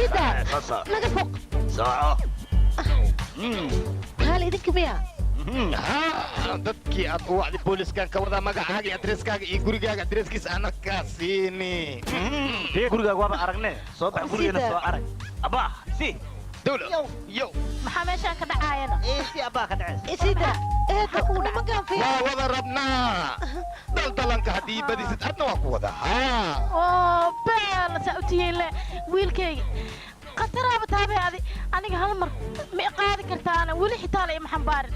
سيدا نقد فوق ساعة هالي ذيك ميا ها dadkii aad u wacdi booliska ka wada magacaaga iyo adreeskaaga iyo gurigaaga adreeskiisa ana ka siini gurigaaga waaba aragne soo bax gurigeena soo arag abaa si dawla yo maxaa meeshaan ka dhacaayana si abaa ka dhacay sida ku dhaca ma gaan fiican waa wada rabnaa daldalanka haddii badisid adna waa ku wada haa oo beel sautiile wiilkayga qataraaba taabay aniga hal mar ma qaadi kartaana wali xitaa la ima xambaarin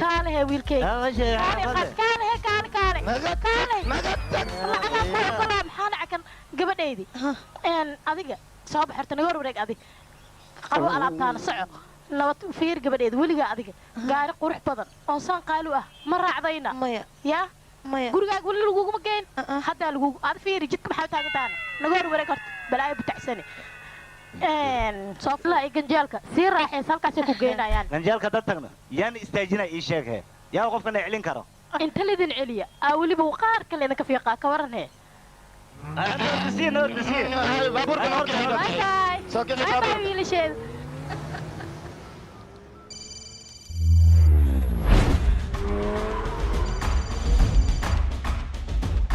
kaale he wiilkayga kaale maxaa dhacakan gabadhaydii adiga soo baxarta naga hor wareeg adig qabo alaabtaana soco nabad fiir gabadheeda weligaa adiga gaari qurux badan oo saan qaalu ah ma raacdayna yaa gurigaaga weli laguguma geyn haddaa lagugu aad fiiri jidka maxaa taagantaana naga hor wareeg horta balaayo butacsane sooflaha iyo ganjeelka sii raaxaysa halkaasay ku geynayaan ganjeelka dad tagna yaan istaajinay ii sheeg he yaa qofkana celin karo inta lidin celiya aa weliba qaar kale idinka fiiqaa ka waran he wiilasheeda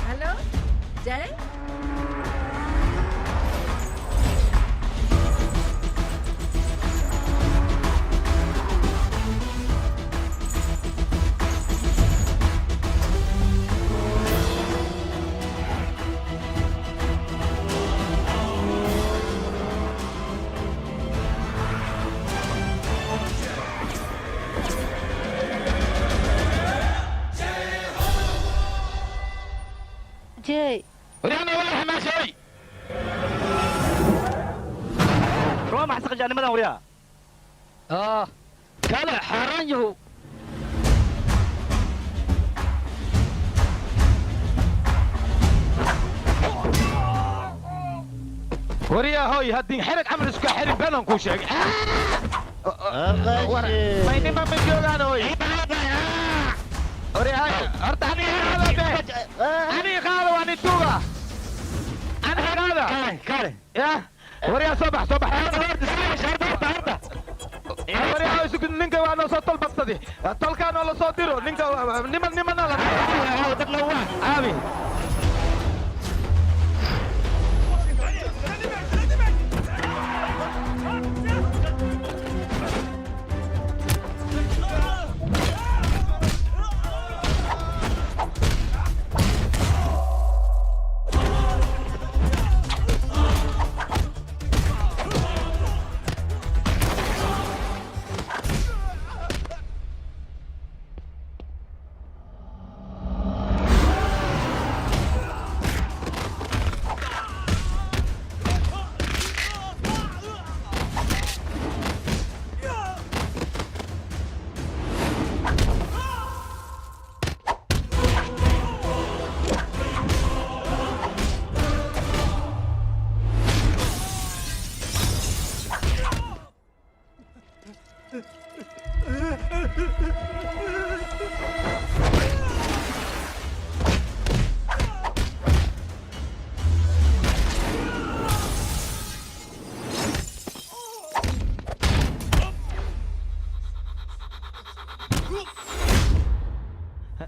Hello, Jay? جاي ورينا ولا ما شيء روما حسق جاني مدام وريا كلا حران يهو وريا هوي هدين حرق عمل اسكا حرق بينهم كل شيء ما ينما من جوغان هوي وريا هاي ارتحني هذا أنا قالوا أنا توغا أنا هذا كاره يا وريا صباح وريا هاي سكن نينكا وانا صوت البطة طلقان ولا صوتيرو نينكا نمن لا آمين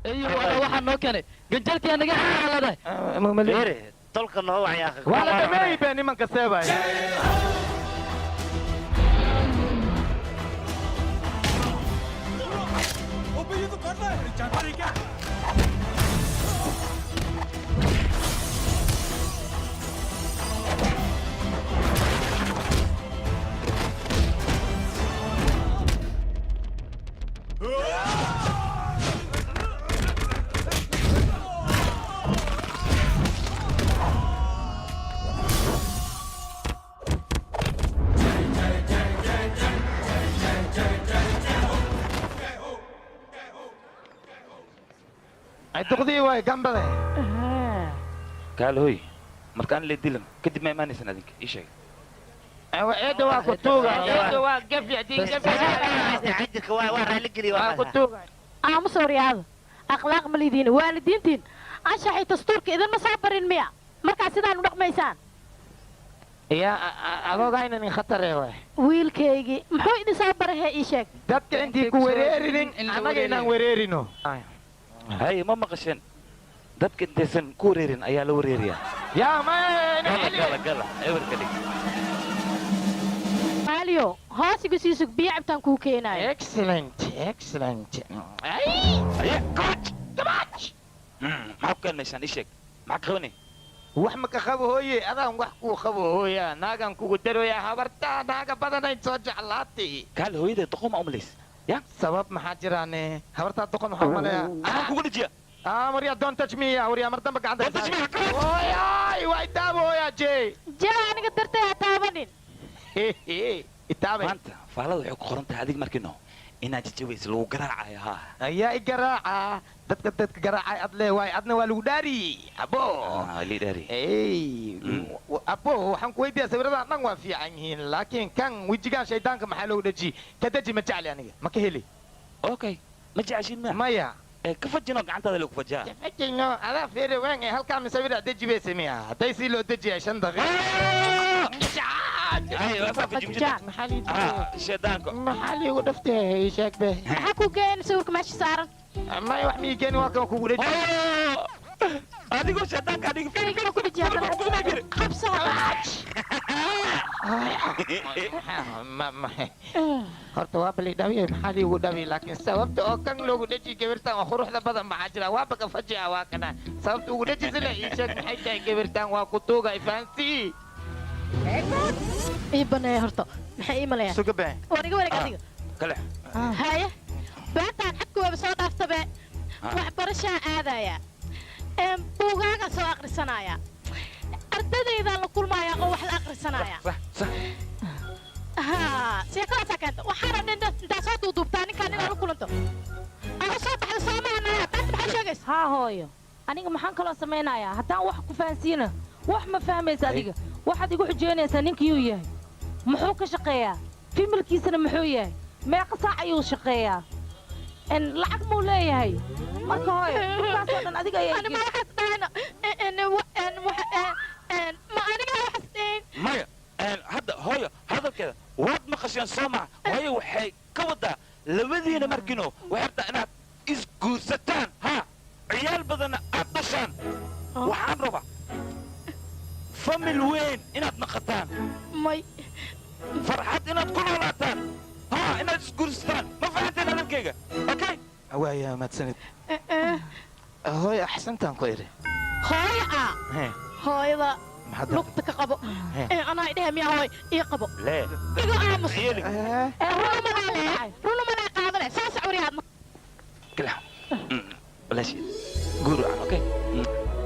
ايوه waxaan noo keenay ganjalkii anaga xaladay ممليري طلق النوع يا اخي ولا دمي بيني من كسباي تقضي واي جنبه قال هوي مركان اللي دلم كدب ما يماني سنادك ايش هيك ايوه ايه دوا كتوغا ايه دوا قفي عدين قفي عندك ورا لقلي ورا كتوغا انا مصوري هذا اخلاق مليدين والدينتين anshaxay dastuurka idin ma soo barin miya markaa sidaan u dhaqmaysaan يا أدوغاين إن خطر يا wiilkaygii muxuu idin soo barahee ii sheeg dadka intii ku wareerinin annaga inaan wareerino hay ma maqasheen dadka intaysan ku wareerin ayaa la wareeriyaa yaa ma gala ewerka dhig maaliyo hoos igu sii sug biyo cabtaan kuu keenaayo excellent maxaa ku keenaysaan ii sheeg maxaa qabanay wax ma ka qabo hooye adaan wax kuu qabo hooya naagan kugu daroya habartaa naaga badanayd soo jeclaatay kaal hooyadeed doqon ma umalays ya sabab maxaa jiraane habartaa doqon waxaa umaleeya anaa kugu dhajiya waryaa don't touch me waryaa mar damba gacanta hooyaay waa itaaba hooya jey jaa aniga dartay ha taabanin itaabay maanta faalada waxay ku qoran tahay adig markiino inaad jajabaysa lagu garaacayo haa ayaa i garaaca dadka garaacay adle waay adna waa lagu dhaari abo lidhaari abo waxaan ku weydiiyaa sawiradan dhan waa fiican yihiin laakiin kan wejigaan shaydaanka maxaa loogu dhaji ka daji ma jecli aniga ma ka heli okay ma jeceshin ma maya ka fajino gacantaada lagu fajaa fajino adaa feere weyn ee halkaa misawira deji bay sameeya hadday sii loo dejiyaa 5 daqiiqo shaydaanka maxaa liigu dhaftay sheeg be maxaa ku geeyeen sawirka meesha saaran maya wax mii geeni waa kan kugu dhaji adigoo shaydaanka anigana ku dhaji haddana qabsaa horta waa bali dhawiye maxaa liigu dhawi laakiin sababta oo kan loogu dhaji gabirtaan waa quruxda badan maxaa jira waa baka fajica waa kana sababta ugu dhaji sila ii sheeg maxay tahay gabirtaan waa kutuuga ifaansii ii baneeya horta maxay ii maleeyaan suga bee waan iga wareeg adiga kale haya beertaan xadka waaba soo dhaaftabe waxbarashaa aadaya buugaaga soo akhrisanaya ardadaydaa la kulmaya oo wax la akhrisanaya sheekadaasaa keenta waxaana intaa soo duuduubtaa ninkaan inaa la kulanto ama soo baxda soomahanaya taanta maxay sheegaysa haa hooyo aniga maxaan kaloo samaynayaa haddaan wax ku fahansiina wax ma fahmaysa adiga waxaad igu xujeynaysaa ninkiyuu yahay muxuu ka shaqeeyaa fimilkiisana muxuu yahay meeqa saac ayuu shaqeeyaa lacag muu leeyahay marka hooyo dhulkaasoo dhan adiga ayaa ma waxaas dhahayna ma aniga waxaas dhahayn maya hadda hooyo hadalkeeda waad maqasheen soo maa hooyo waxay ka wadaa labadiina markino waxay rabtaa inaad isguursataan ha ciyaal badanna aad dhashaan waxaan rabaa famil weyn inaad naqataan may farxad inaad ku noolaataan ha inaad isguursataan ma fahanteen hadalkayga okay waaya mahadsanid hooyo axsantaan ku idhi hooyo hooyada lugta ka qabo anaa idhehe miyaa hooy ii qabo lee igu aamus yeeli runa manaa qaadale soo socoriyaadna kala balaashi guru aan okay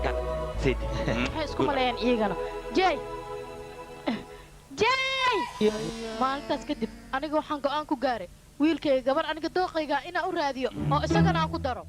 kat sidi maxay isku maleeyaan iyagana jey maalintaas kadib aniga waxaan go'aan ku gaaray wiilkayga gabar aniga dooqayga inaan u raadiyo oo isagana aan ku daro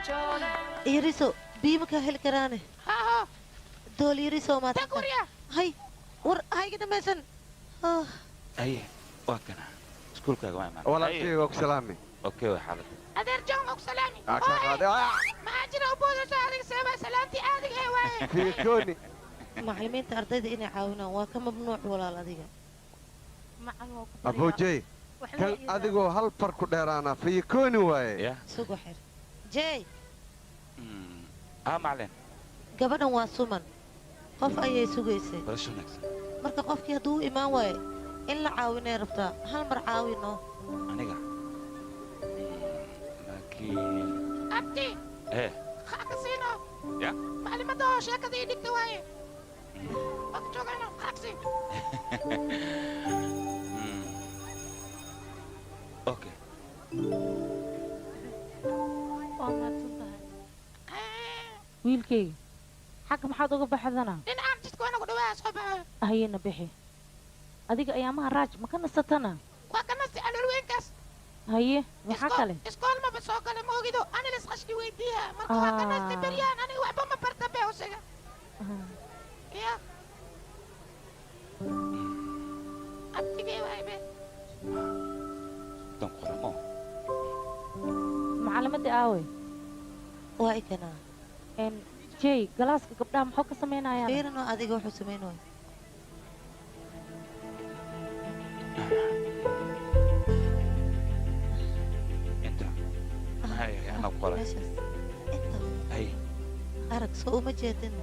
yariso biyo makaa heli karaane dool yariso maad hay war hayga dhamaysan aye waa kana iskuulkaaga waa imaan walaalkayga waa ku salaami okay waa xaalad adeer john og salaami maxaa jira uboodasa adiga seeba salaantii aadiga ee waaye fiikooni macallimiinta ardayda inay caawinaan waa ka mamnuuc walaal adiga aboojey kan adigoo hal far ku dheeraana fiikooni waaye ya sugo xir jey macalin gabadhan waa suman qof ayay sugaysay barasho wanaagsan marka qofkii hadduu u imaan waaye in la caawinay rabtaa hal mar caawino aniga laakiin abdi ka siino ya maclimada oo sheekada ii dhigta waaye waqti joogayno qaagsi okay waa mahadsan tahay wiilkayga xagga maxaad uga baxdanaa dhinacaan jidka waa nagu dhawaa soo baxo hayena bixi adiga ayaamaha raaj ma ka nasatana waa ka nasti caloolweynkaas haye maxaa kale iskool maba soo gala ma ogido ani lis qashki weydiiya marka waa ka nasti beryaan aniga waxba ma barta be usiga ya abtigee waaybe dan qoramo macalimadii aawe waa ikanaa jey galaaska gabdhaha muxuu ka samaynayaan fiirinoo adiga wuxuu samaynooya inta ana qora meeshaas inta ay arag soo uma jeedin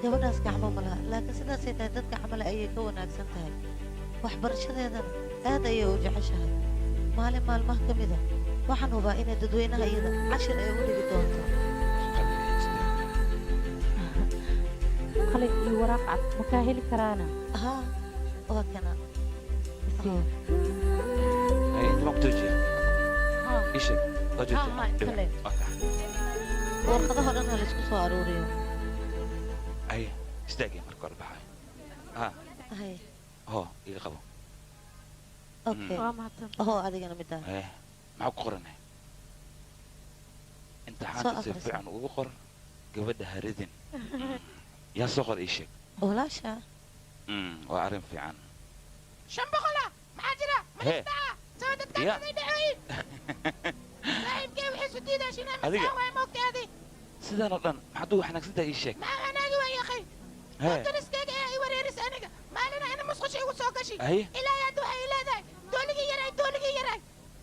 gabadhaas gacmo ma laha laakiin sidaasay tahay dadka camale ayay ka wanaagsan tahay waxbarashadeedana aad ayay u jeceshahay maalin maalmaha ka mida waxaan hubaa inay dadweynaha iyada cashir ay u dhigi doonto qalin iyo waraaq cad makaa heli karaana haa waa kana ay inta ma kutuujiya ishe warqadaho dhan ha laysku soo aruuriyo ay istaagay marka hore baxay hay ho iga qabo okay waa mahadsan ahoo adigana midaan maxaa ku qoranay imtixaanka si fiican ugu qor gabadha haridin yaa soo qor ii sheeg walaasha waa arrin fiican shan boqola maxaa jira maistaa soo dadkaadaday dhacoyin saaxiibkee waxay su diidaa shinaa waay moogtaadi sidaan oo dhan maxaad ugu xanaagsantahay ii sheeg maxaa wanaagi waa yaqay dariskeyga ee i wareeris aniga maalina ina musqusha igu soo gashi ilaahay hadda waxay leedahay dooligii yaray dooligii yaray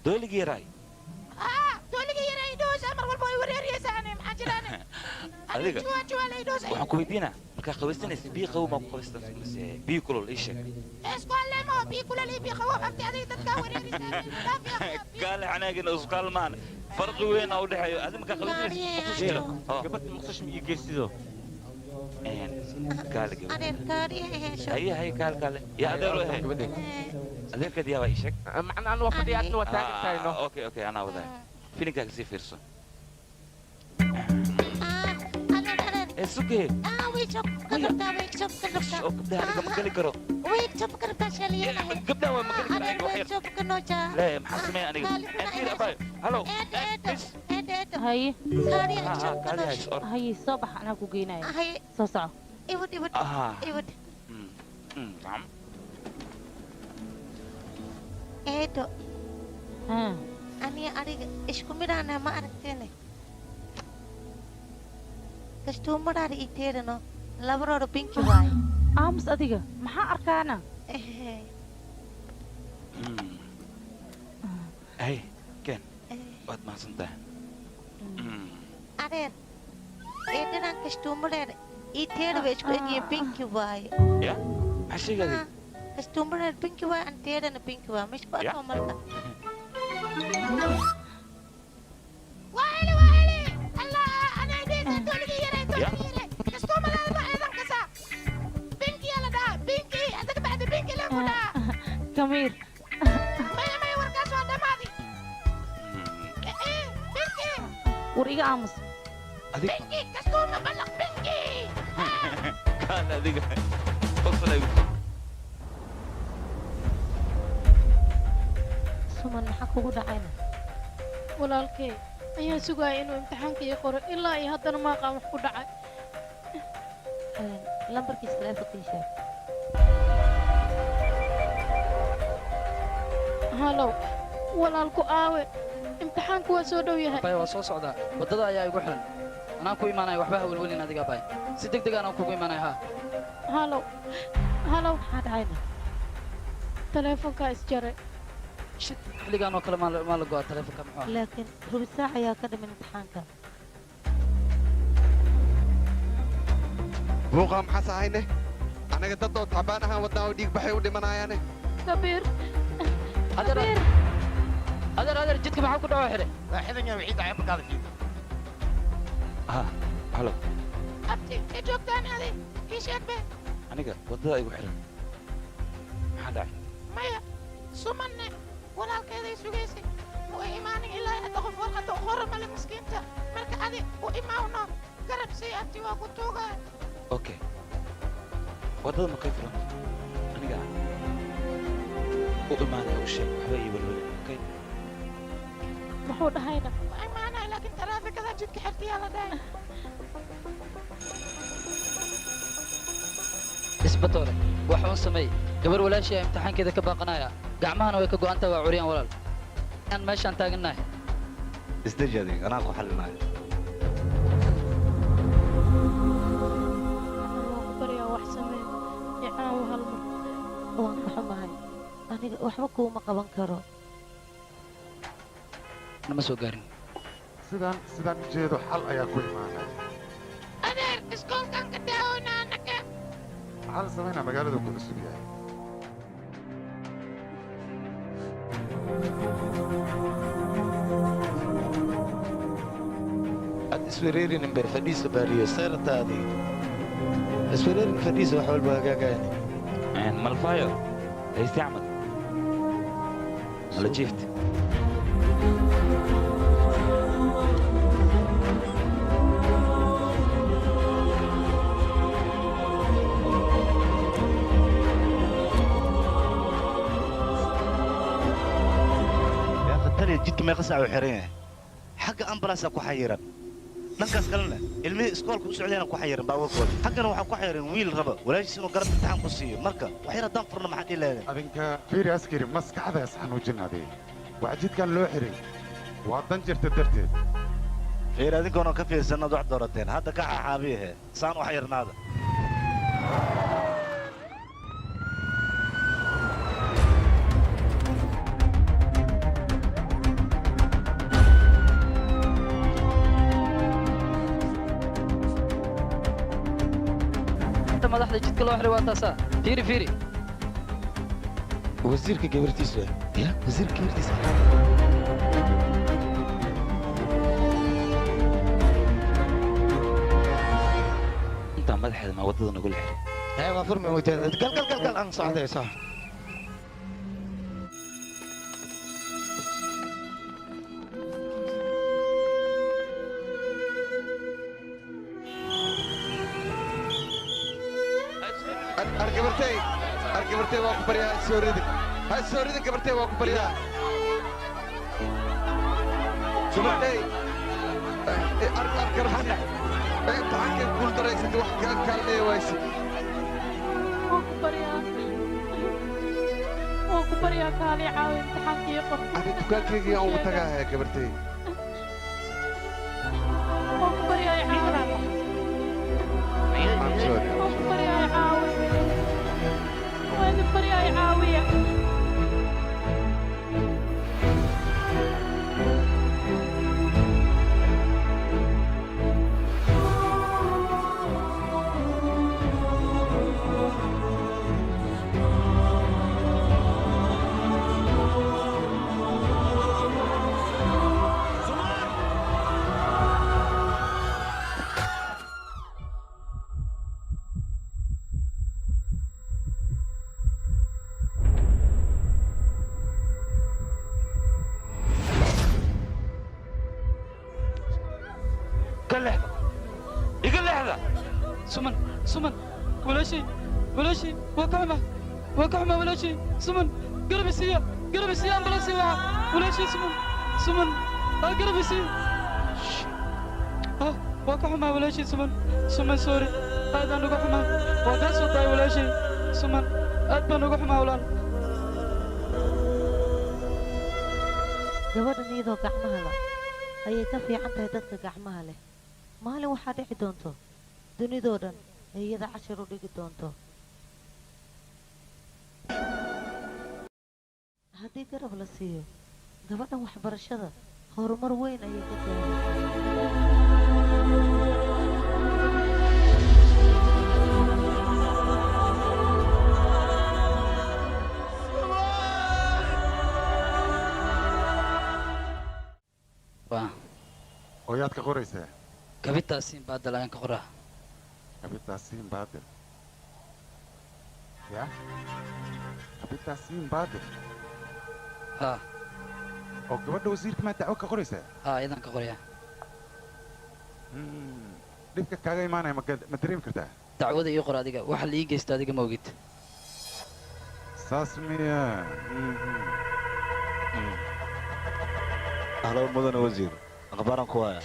dooligii yaray dooligii yaray idhoosa mar walba way wareeriyeysaa ani maxaa jiraane adiga juwaa la idhoosa waxaan ku weydiinaa markaa qabaysanaysa biyo qabow maa ku qabaysanaysa mise biyo kulul ii sheeg isku halleemo biyo kulul iyo biyo qabow abti adiga dadkaa wareerisaa gaale xanaagina isqaalmaan farqi weyn oo u dhexeeyo adiga markaa qabaysanaysa gabadha maqsash ma ii geysido gaale gabadha adeerkaadii hesho haye kaale yaa adeero ahe adeerkeed yaabaa ii sheeg macna anu waa fadhiya adna waa taagan tahay no okay anaa wadaa filinkaaga sii fiirso sugee oo gabdhaha aniga ma geli karo gabdhaha waa ma geli karo lee maxaa sameeya aniga antiir abaayo halo haye kaadi hays or haye soo bax anaa ku geynaya soo soco eedo aniga adiga isku midhaana ma aragteene kastuumadhaada ii teedhano labarooda binki waaye aamus adiga maxaa arkaana hey ken waad mahadsantahay adeer eedhanaan kastuumadheeda ii teedha bay isku egyihiin binki waaye ya maxaa sheegaaday kastuumadheeda binki waaye aan teedhana binki waaye ma isku arko marka كمير ما ورقاش ولا ماضي بنكي وريقة عمص بنكي كستون مبلغ بنكي كان هذيك فصل suman maxaa kugu dhacayna walaalkay ayaan sugaya inuu imtixaanka ii qoro ilaa iyo haddana maaqaan wax ku dhacay lambarkiisa taleefonkii sheeg halow walaalku aawe imtixaanku waa soo dhow yahay bay waa soo socdaa waddada ayaa igu xiran anaan ku imaanaya waxba hawelwelin adiga bay si degdeg anaan kugu imaanaya haa halow halow maxaa dhacayna taleefonkaa isjaray shid xilligaan oo kale maa la go'a taleefonka muxuu laakiin rubi saac ayaa ka dhiman imtixaanka buuqaa maxaas ahayne annaga dad oo tacbaan ahaan wadnaa oo dhiig baxay u dhimanayaane kabiir adeer jidka maxaa ku dhaco xidhe waa xidan yahay wixii dhacay markaad jiito ها هلا abti i joogtaan adi ii sheeg be aniga waddada igu xiran maxaa dhacay maya sumanne walaalkeeday sugaysay way imaanin ilaa hadda qof warqadda u qora male miskiinta marka adi u imaawno garab sii abti waa ku tuugaa okay waddada ma kay furan aniga u imaanaya u sheeg waxba ii welweli okay muxuu dhahayna waa imaanaya laakiin taraafikada jidka xirtiyaa la dhahay isbatoore waxa uu sameeyey gabar walaashii imtixaankeeda ka baaqanaya gacmahana way ka go'antahay waa curiyaan walaal aan meeshaan taagannahay isdeji adig anaa ku xalinayo baryaa wax samee icaawo hal mar waan ka xumahay aniga waxba kuuma qaban karo nama soo gaarin sidaan ujeedo xal ayaa ku imaanaya adeer iskoolkan ka daawoynaa annaga maxaa la samaynaa magaalada ku cusub yahay ad iswereerinin ber fadhiisa baariyo seerataadii iswereerin fadhiisa wax walba hagaagayani malfayo هيستعمل ولا جيفت يا أخي التاني جيت ما يقصع وحرينه حق أمبراسا كو حيران dhankaas kalena ilmihii iskoolka u socdayna ku xayirin baabuurkooda xaggana waxaa ku xayirin wiil raba walaashiis inuu garab imtixaan ku siiyo marka wax yar haddaan furno maxaad ii leedahay adinka fiiri askari maskaxdaas xanuujinade wax jidkan loo xiray waa dan jirta darteed fiir adinkoona ka fiirsanaad wax doorateen hadda ka xaaxaabiyahe saan wax yarnaada madaxda jidka loo xiray waa taasaa fiiri fiiri wasiirka gabartiisa ya wasiirka gabartiisa intaa madaxeeda ma waddada nagu leexday waa furmi weyteen gal aan socday sax gabartay waa ku baryaa ha soo ridin gabartay waa ku baryaa gabartay garbaxana imtixaankay guul daraysatay wax kaa kaalmeeya waysid waan ku baryaa kaalii caawi imtixaankii qof ani dukaankaygii aan ugu tagaahaya gabartay waan ku baryaa caawi waan ku baryaa caawi وين بريا يا عاوية سمن ولا شيء وكعمة ولا شيء سمن قرب السيارة أمبلانسي ولا شيء سمن قربسي وكحما ولا شيء سمن سوري هذا نقحما وقاس وطاي ولا شيء سمن أدبا نقحما ولا gabadhan iyadoo gacmaha la ayay ka fiican tahay dadka gacmaha leh maalin waxaa dhici doonto dunidoo dhan ay iyada cashar u dhigi doonto haddii garab la siiyo gabadhan waxbarashada horumar weyn ayay ka oyaad ka qoraysaa kabitaasiin baadal ayaan ka qoraa kabitaasiin baadil ya kabitaasiin baadil haa oo gabadha wasiirka maa dacwo ka qoraysaa haa idan ka qoraya dhibka kaaga imaanaya ma dareemi kartaa dacwada ii qor adiga waxa la ii geysta adiga ma ogid saas miya ahlan mudane wasiir akhbaaran ku haya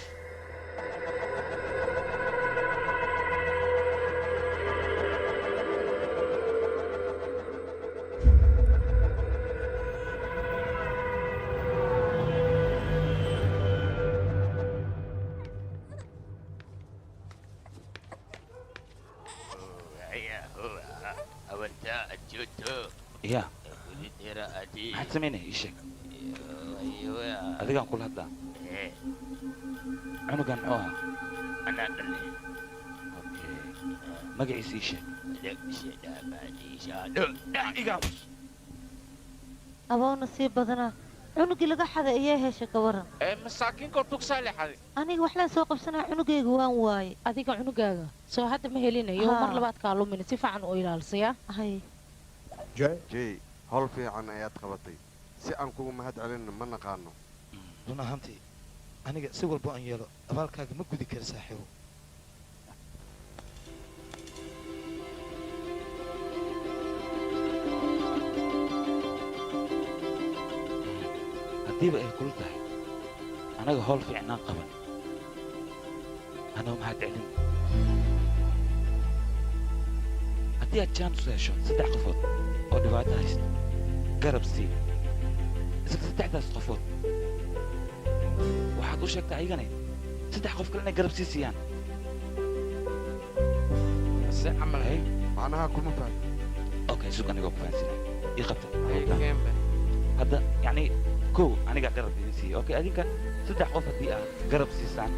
يا maxaad samaynaya ii sheeg adigaan kula hadlaa cunugan muxuu ahaa magaciisa ii sheeg aboona sii badanaa cunugii laga xaday ayaa hesha ka waran masaakiinka tugsaa leexaday aniga waxlaan soo qabsanaa cunugayga waan waaye adiga cunugaaga soo hadda ma helinayo mar labaad kaa lumina si fiican u ilaalsayaa hay jay hol fiican ayaad qabatay si aan kugu mahad celinna ma naqaano run ahaantii aniga si walba aan yeelo abaalkaaga ma gudi kara saaxiibo haddiiba ay kula tahay anaga howl fiicnaan qaban anoo mahad celin haddii aad jaan u hesho 3 qofood oo dhibaato haysta garab sii isla 3daas qofood waxaad u sheegtaa ayagana 3 qof kale inay garab sii siiyaan si camal hay macnaha kuma fahmi okay sug anigoo ku fahansinay ii qabta hadda yacni kow anigaa garab idin siiyey okay adinka 3 qof haddii aad garab siisaan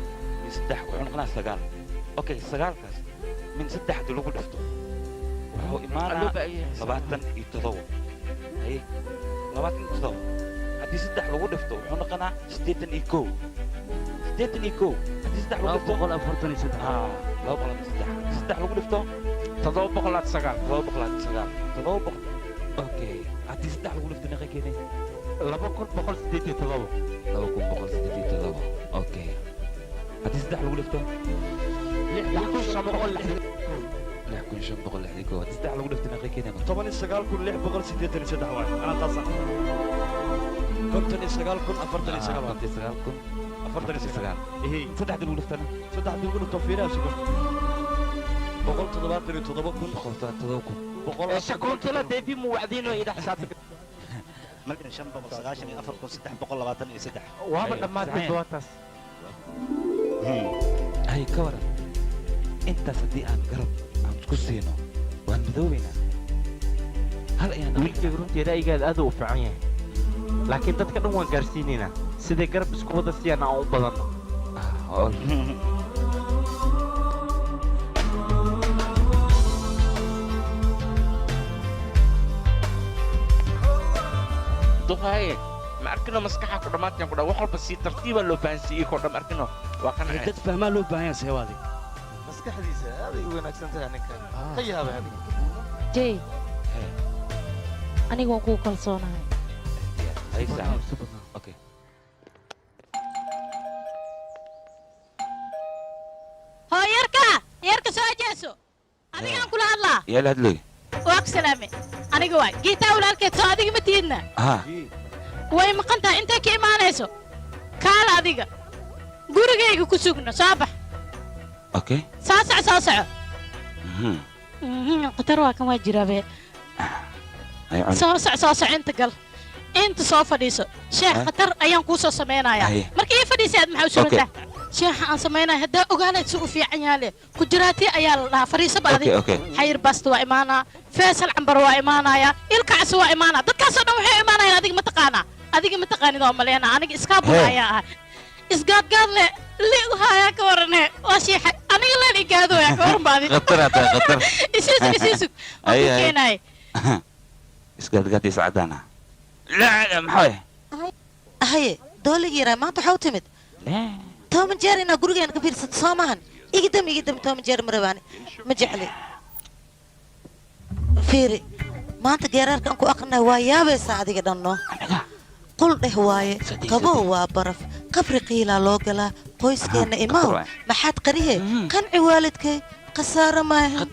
min 3 wuxuu noqonaa 9 okay 9kaas min 3 haddii lagu dhifto wuxuu imaanaa 27 haye 27 haddii 3 lagu dhifto wuxuu noqonaa 81 haddii 3 lagu dhifto 243 3 lagu dhifto 709 okay haddii 3 lagu dhifto neeqa keenay 2187 okay haddii 3 lagu dhifto 6560 haddii 3 lagu dhifto neeqa keenay 19683 waay ana taasa 59449 ehe saddex lagu dhiftana saddex lagu dhifto fiiraa sugan 177 shakuuntila deebi mu wacdiino ida xisaabta malkin 594,323 waaba dhammaatay dootaas hay ka waran intaas haddii aan garab aan isku siino waan midoobaynaa hal ayaan wiilkayga runtii ra'yigaada aad u fiican yahay laakiin dadka dhan waan gaarsiinaynaa siday garab isku wada siiyaan aan u badanno duqaaye ma arkino maskaxa ku dhammaantaan ku dhaa wax walba si tartiiba loo fahansiiyey koo dham arkino waa kan dad fahmaa loo baahan yahay seewaadi maskaxdiisa aaday u wanaagsan tahay ninkan ka yaabay adiga jay aniga waan kugu kalsoonahay okay hoo yarka soo jeeso adigaan kula hadlaa yaa la hadlay waa ku salaame aniga waay giitaa walaalkeed soo adiga ma tiidna ها way maqan tahay intay ka imaanayso kaala adiga gurigayga ku sugno soo bax okay soo soco Mhm. qatar waa kan waa jiraabe ay cun soo soco inta gal inta soo fadhiiso sheekh qatar ayaan kuu soo samaynayaa Haye. markii ii fadhiisay aad maxaa u surantaa sheekha aan samaynaya haddaa ogaanayd si u fiican yaale kujiraatii ayaa la dhahaa fadhiiso baadi okay xayir basta waa imaanaa faysal cambar waa imaanaya ilkacsi waa imaanaa dadkaasoo dhan waxay imaanayaan adiga ma taqaanid oo maleena aniga iskaabula ayaa ahay isgaadgaad le liigu haayaa ka warane waa shiixa aniga leen igaadoya ka waran baadi qatar qatar isiisug Ay, ku ay. keenaay isgaadgaadiis cadaana la maxaa haye dooligi yaraa maanta waxaa u timid toban jeer inaa gurigeena ka fiirsato soo maahan igidam toban jeer ma rabaani ma jecli fiiri maanta geeraarka aan ku aqrinay waa yaabaysaa adiga dhanno qul dheh waaye qabow waa baraf qabri qiilaa loo galaa qoyskeenna imaaw maxaad qarihe qanci waalidkay khasaaro maahan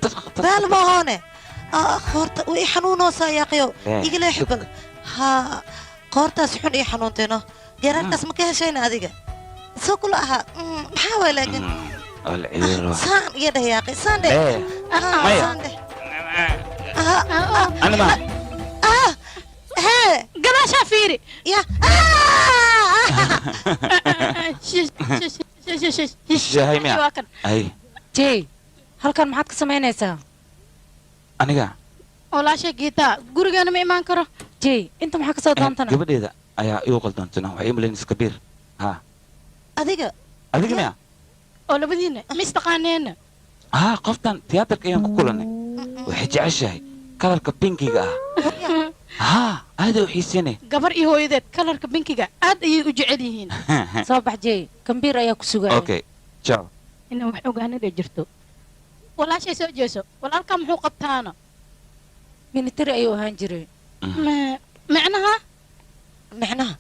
baal mahoone qoorta ii xanuunoosaa yaaqyow igalee xibal haa qoortaas xun ii xanuuntayno geeraarkaas ma ka heshayna adiga soo kula ahaa maxaa waay laakiin saan iyo dheh yaaqi saan dheh saan dheh hee gadaashaa fiiri ya shahay miya waa kan ay jey halkan maxaad ka samaynaysaa aniga walaasha giitaa gurigeena ma imaan karo jey inta maxaa kasoo doontana gabadheeda ayaa igu qaldoontana waxay ii malaynaysa kabiir ha adiga adiga miya oo labadiina ma istaqaaneena ha qoftan tiyaatarka ayaan ku kulanay waxay jeceshahay kalarka binkiga ah ha aada u xiisanay gabar iyo hooyadeed kalarka binkiga aad ayay u jecel yihiin soo bax jey kambiir ayaa ku sugaya okay ciao inaan wax ogaanada jirto walaashay soo jeeso walaalkaa muxuu qabtaana military ayuu ahaan jiray macnaha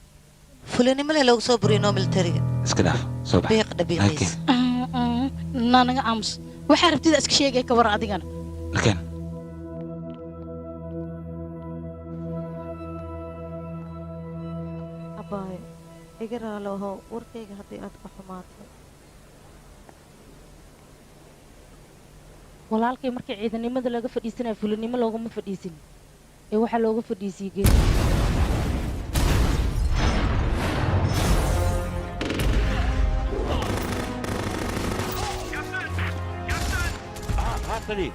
fulinimo leh loogu soo buriyo noo militariga iska dhaaf soo bax biiq dhabiiqiis naanaga aamus waxaa rabtida iska sheegay ka war adigana lakin abaayo iga raalo aho warkayga haddii aad ka xumaato walaalkay markii ciidanimada laga fadhiisanaya fulinimo loogama fadhiisin ee waxaa looga fadhiisiyey geed هاتلي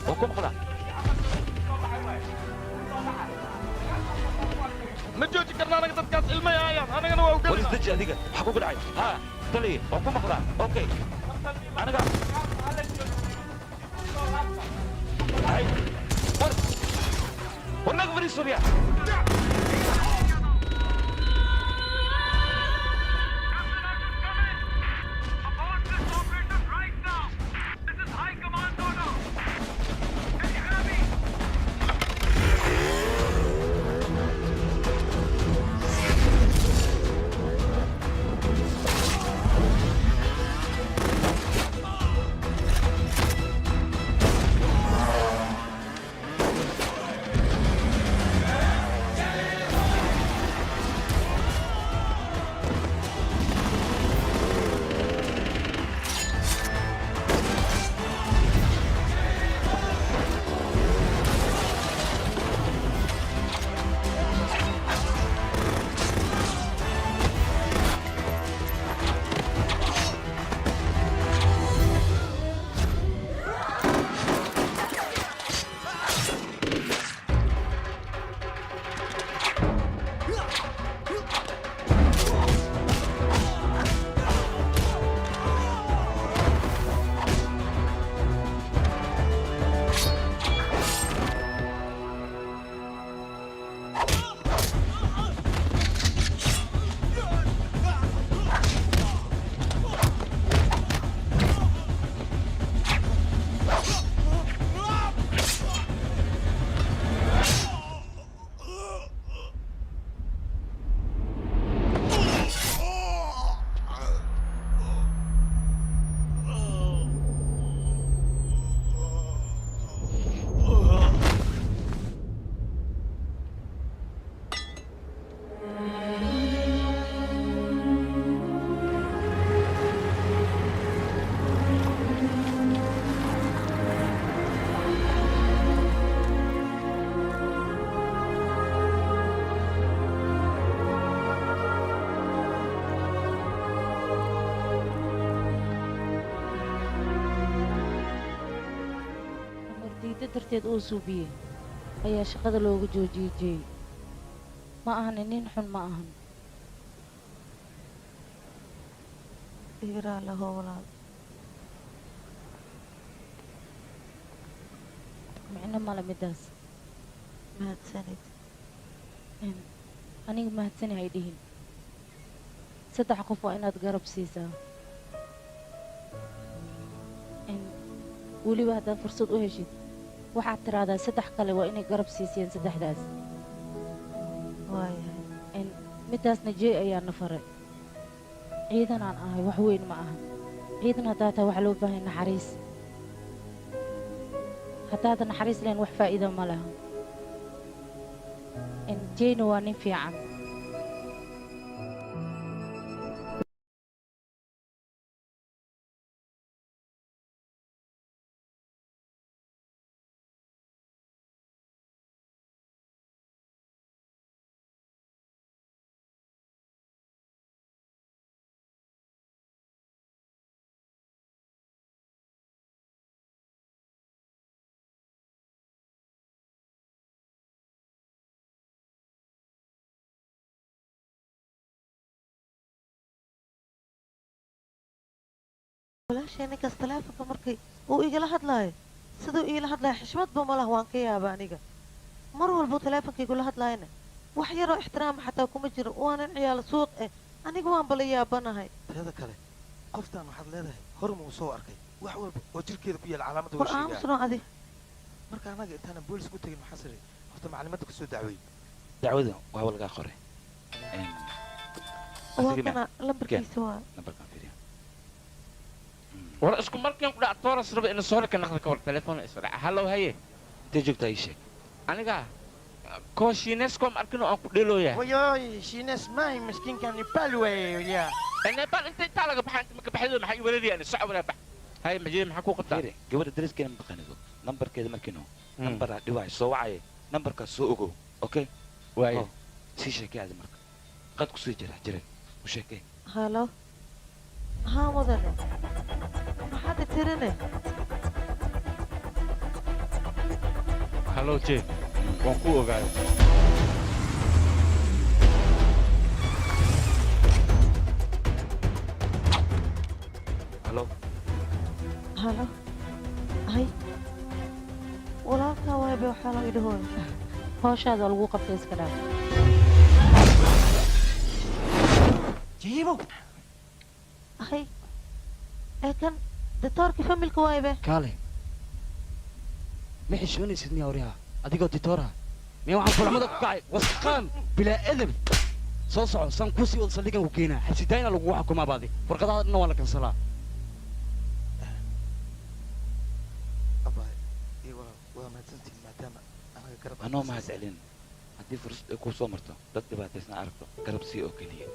وكم خلا ma jooji karna anaga dadkaas ilmay aayaan anagana waa ugal وليس دجي هذيك حقوق العين ها تلي وكم خلا اوكي انا قاعد هاي ونقبل سوريا diidda darteed uu suubiyey ayaa shaqada looga joojiyey jeey ma ahani nin xun ma ahan igiraa laho walaal micno male midaas mahadsanid aniga mahadsani hay dhihin 3 qof waa inaad garab siisaa weliba haddaad fursad u heshid waxaad tiraahdaa 3 kale waa inay garab siisiyeen 3daas waayahay midaasna jeey ayaa na faray ciidanaan ahay wax weyn ma aha ciidan haddaa taa waxaa loo baahay naxariis haddaadan naxariis lahayn wax faa'iida ma laha jeyna waa nin fiican walaashay ninkaas taleefonka markay uu igala hadlaayo siduu iila hadlaayo xishmadba ma lah waan ka yaaba aniga mar walbuu taleefonka igula hadlaayana wax yaroo ixtiraama xataa kuma jiro waanan ciyaal suuq eh aniga waan bala yaabanahay teeda kale qoftaan waxaad leedahay hor muu soo arkay wax walba oo jirkeeda ku yaala calaamada war aamusno adi marka anaga intaanan boolis ku tegin maxaa siray horta maclimadda kasoo dacweey dacwada waa lagaa qoray waa kana lambarkiisa waa lambarkan fiiriya war isku markiin ku dhac tooras raba in soo raka naqda ka war telefoon isra hallow haye intee joogtaa ii sheeg aniga ko shiineskom arkino aan ku dheelooyaa wayoy shiines maay miskiinkan nepal weeye ya nepal intay taa laga baxaa inta maka baxdo maxay weerariyaan socod wala bax haye majee maxaa ku qabtaa gabadha dariskeena ma taqaanido nambarkeeda markiino nambaraa dhiwaay soo wacaya nambarkaas soo ogow okay waaye sii sheekay adi marka qad ku sii jira jiray u sheekay halo haa mudane maxaad tirine hallow jee waan ku ogaayo halo halo hay walaalkaa waayba waxaa loo idhahooy hooshaada lagu qabtay iska dhaaf jiibow hay ee kan ditoorkii familka waaybe kaale ma xishoonaysid miyaa waryaha adigoo ditoora miyaa waxaan fulxumada ku kacay wasqaan bilaa edeb soo soco saan kusii wada saldhigan ku keenaa xabsidayna lagugu xukumaa baadi warqadaha dhanna waa la kansalaa waa mahadsantiin maadaama anaga garab anoo mahad celin haddii fursad ay kuu soo marto dad dhibaataysna aragto garab sii oo keliya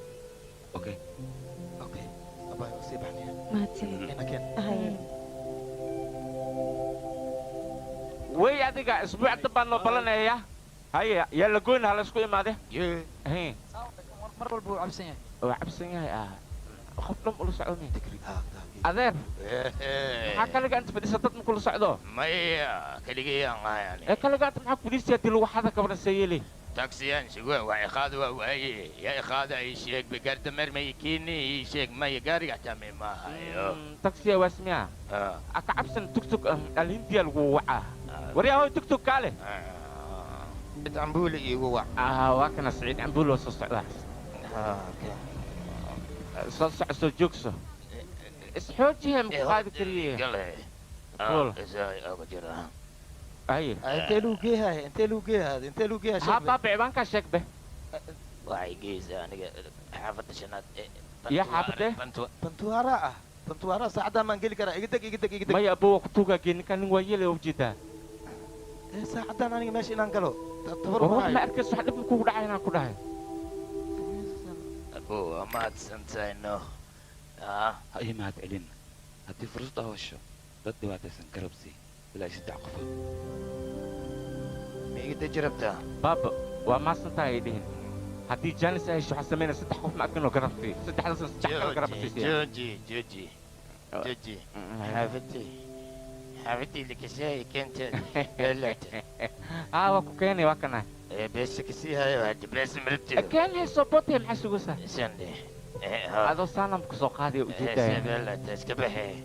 okay okay abay waa sii baxnaya mahadsanid inakeen way adiga isbuuc dambaan noo balanaya haye yaa la goyna hala isku imaade mar walba wuu cabsan yahay waa cabsan yahay qof dhan ula soconi adeer maxaa kaliga inta fadhisa dad ma kula socdo maya kaligayaan ahayan ee kaliga inta maxaa booliistii haddii lagu xada kabana seeyeli taksiyaan sugaan waa iqaada waa waaye yaa iqaada ay sheeg bigarda mermay kiini ii sheeg maya gaariga xataa may maahayo taksiya waasmiya aka cabsan tugtug alhindiya lagu wacaa waryaa hoy tugtug kaale cid cambuuli iigu wac waa kana siciid cambuuli waa soo socdaa soo soco soo joogso isxoojihe maku qaadi kariye aye intee luu geehahay intee luu geehaad intee luu geehaa haa baabici baan kaa sheeg be waxay geysaa aniga xaafadda shanaad iyo xaafadee bantuwaara ah bantuwaara saacadaan maan geli karaa iga deg maya abowa kutuugaa gee ninkaan nin waa yeelay ujeedaa saacadaan aniga meesha inaan galo war wax ma arkayso wax dhib ma kugu dhacay inaan ku dhahay abo waa mahadsantahay no ha ii mahad celin haddii fursad aa hesho dad dhibaataysan garab sii ilaa 3 qofa ma iga deji rabtaa baaba waa maasantahay ay dhihin haddii jaanis ay hesho waxaa sameynaya 3 qof ma arkinoo garab sii 3 kale garab siisiya joji xaafadii حبيبتي اللي كساي كانت قالت waa ku keenay waa kana بس كسيها واحد بس مرتي keen hayso bootay maxaa sugaysaa سندي adoo saanam ku soo qaaday ujeedaya قالت اسكبحي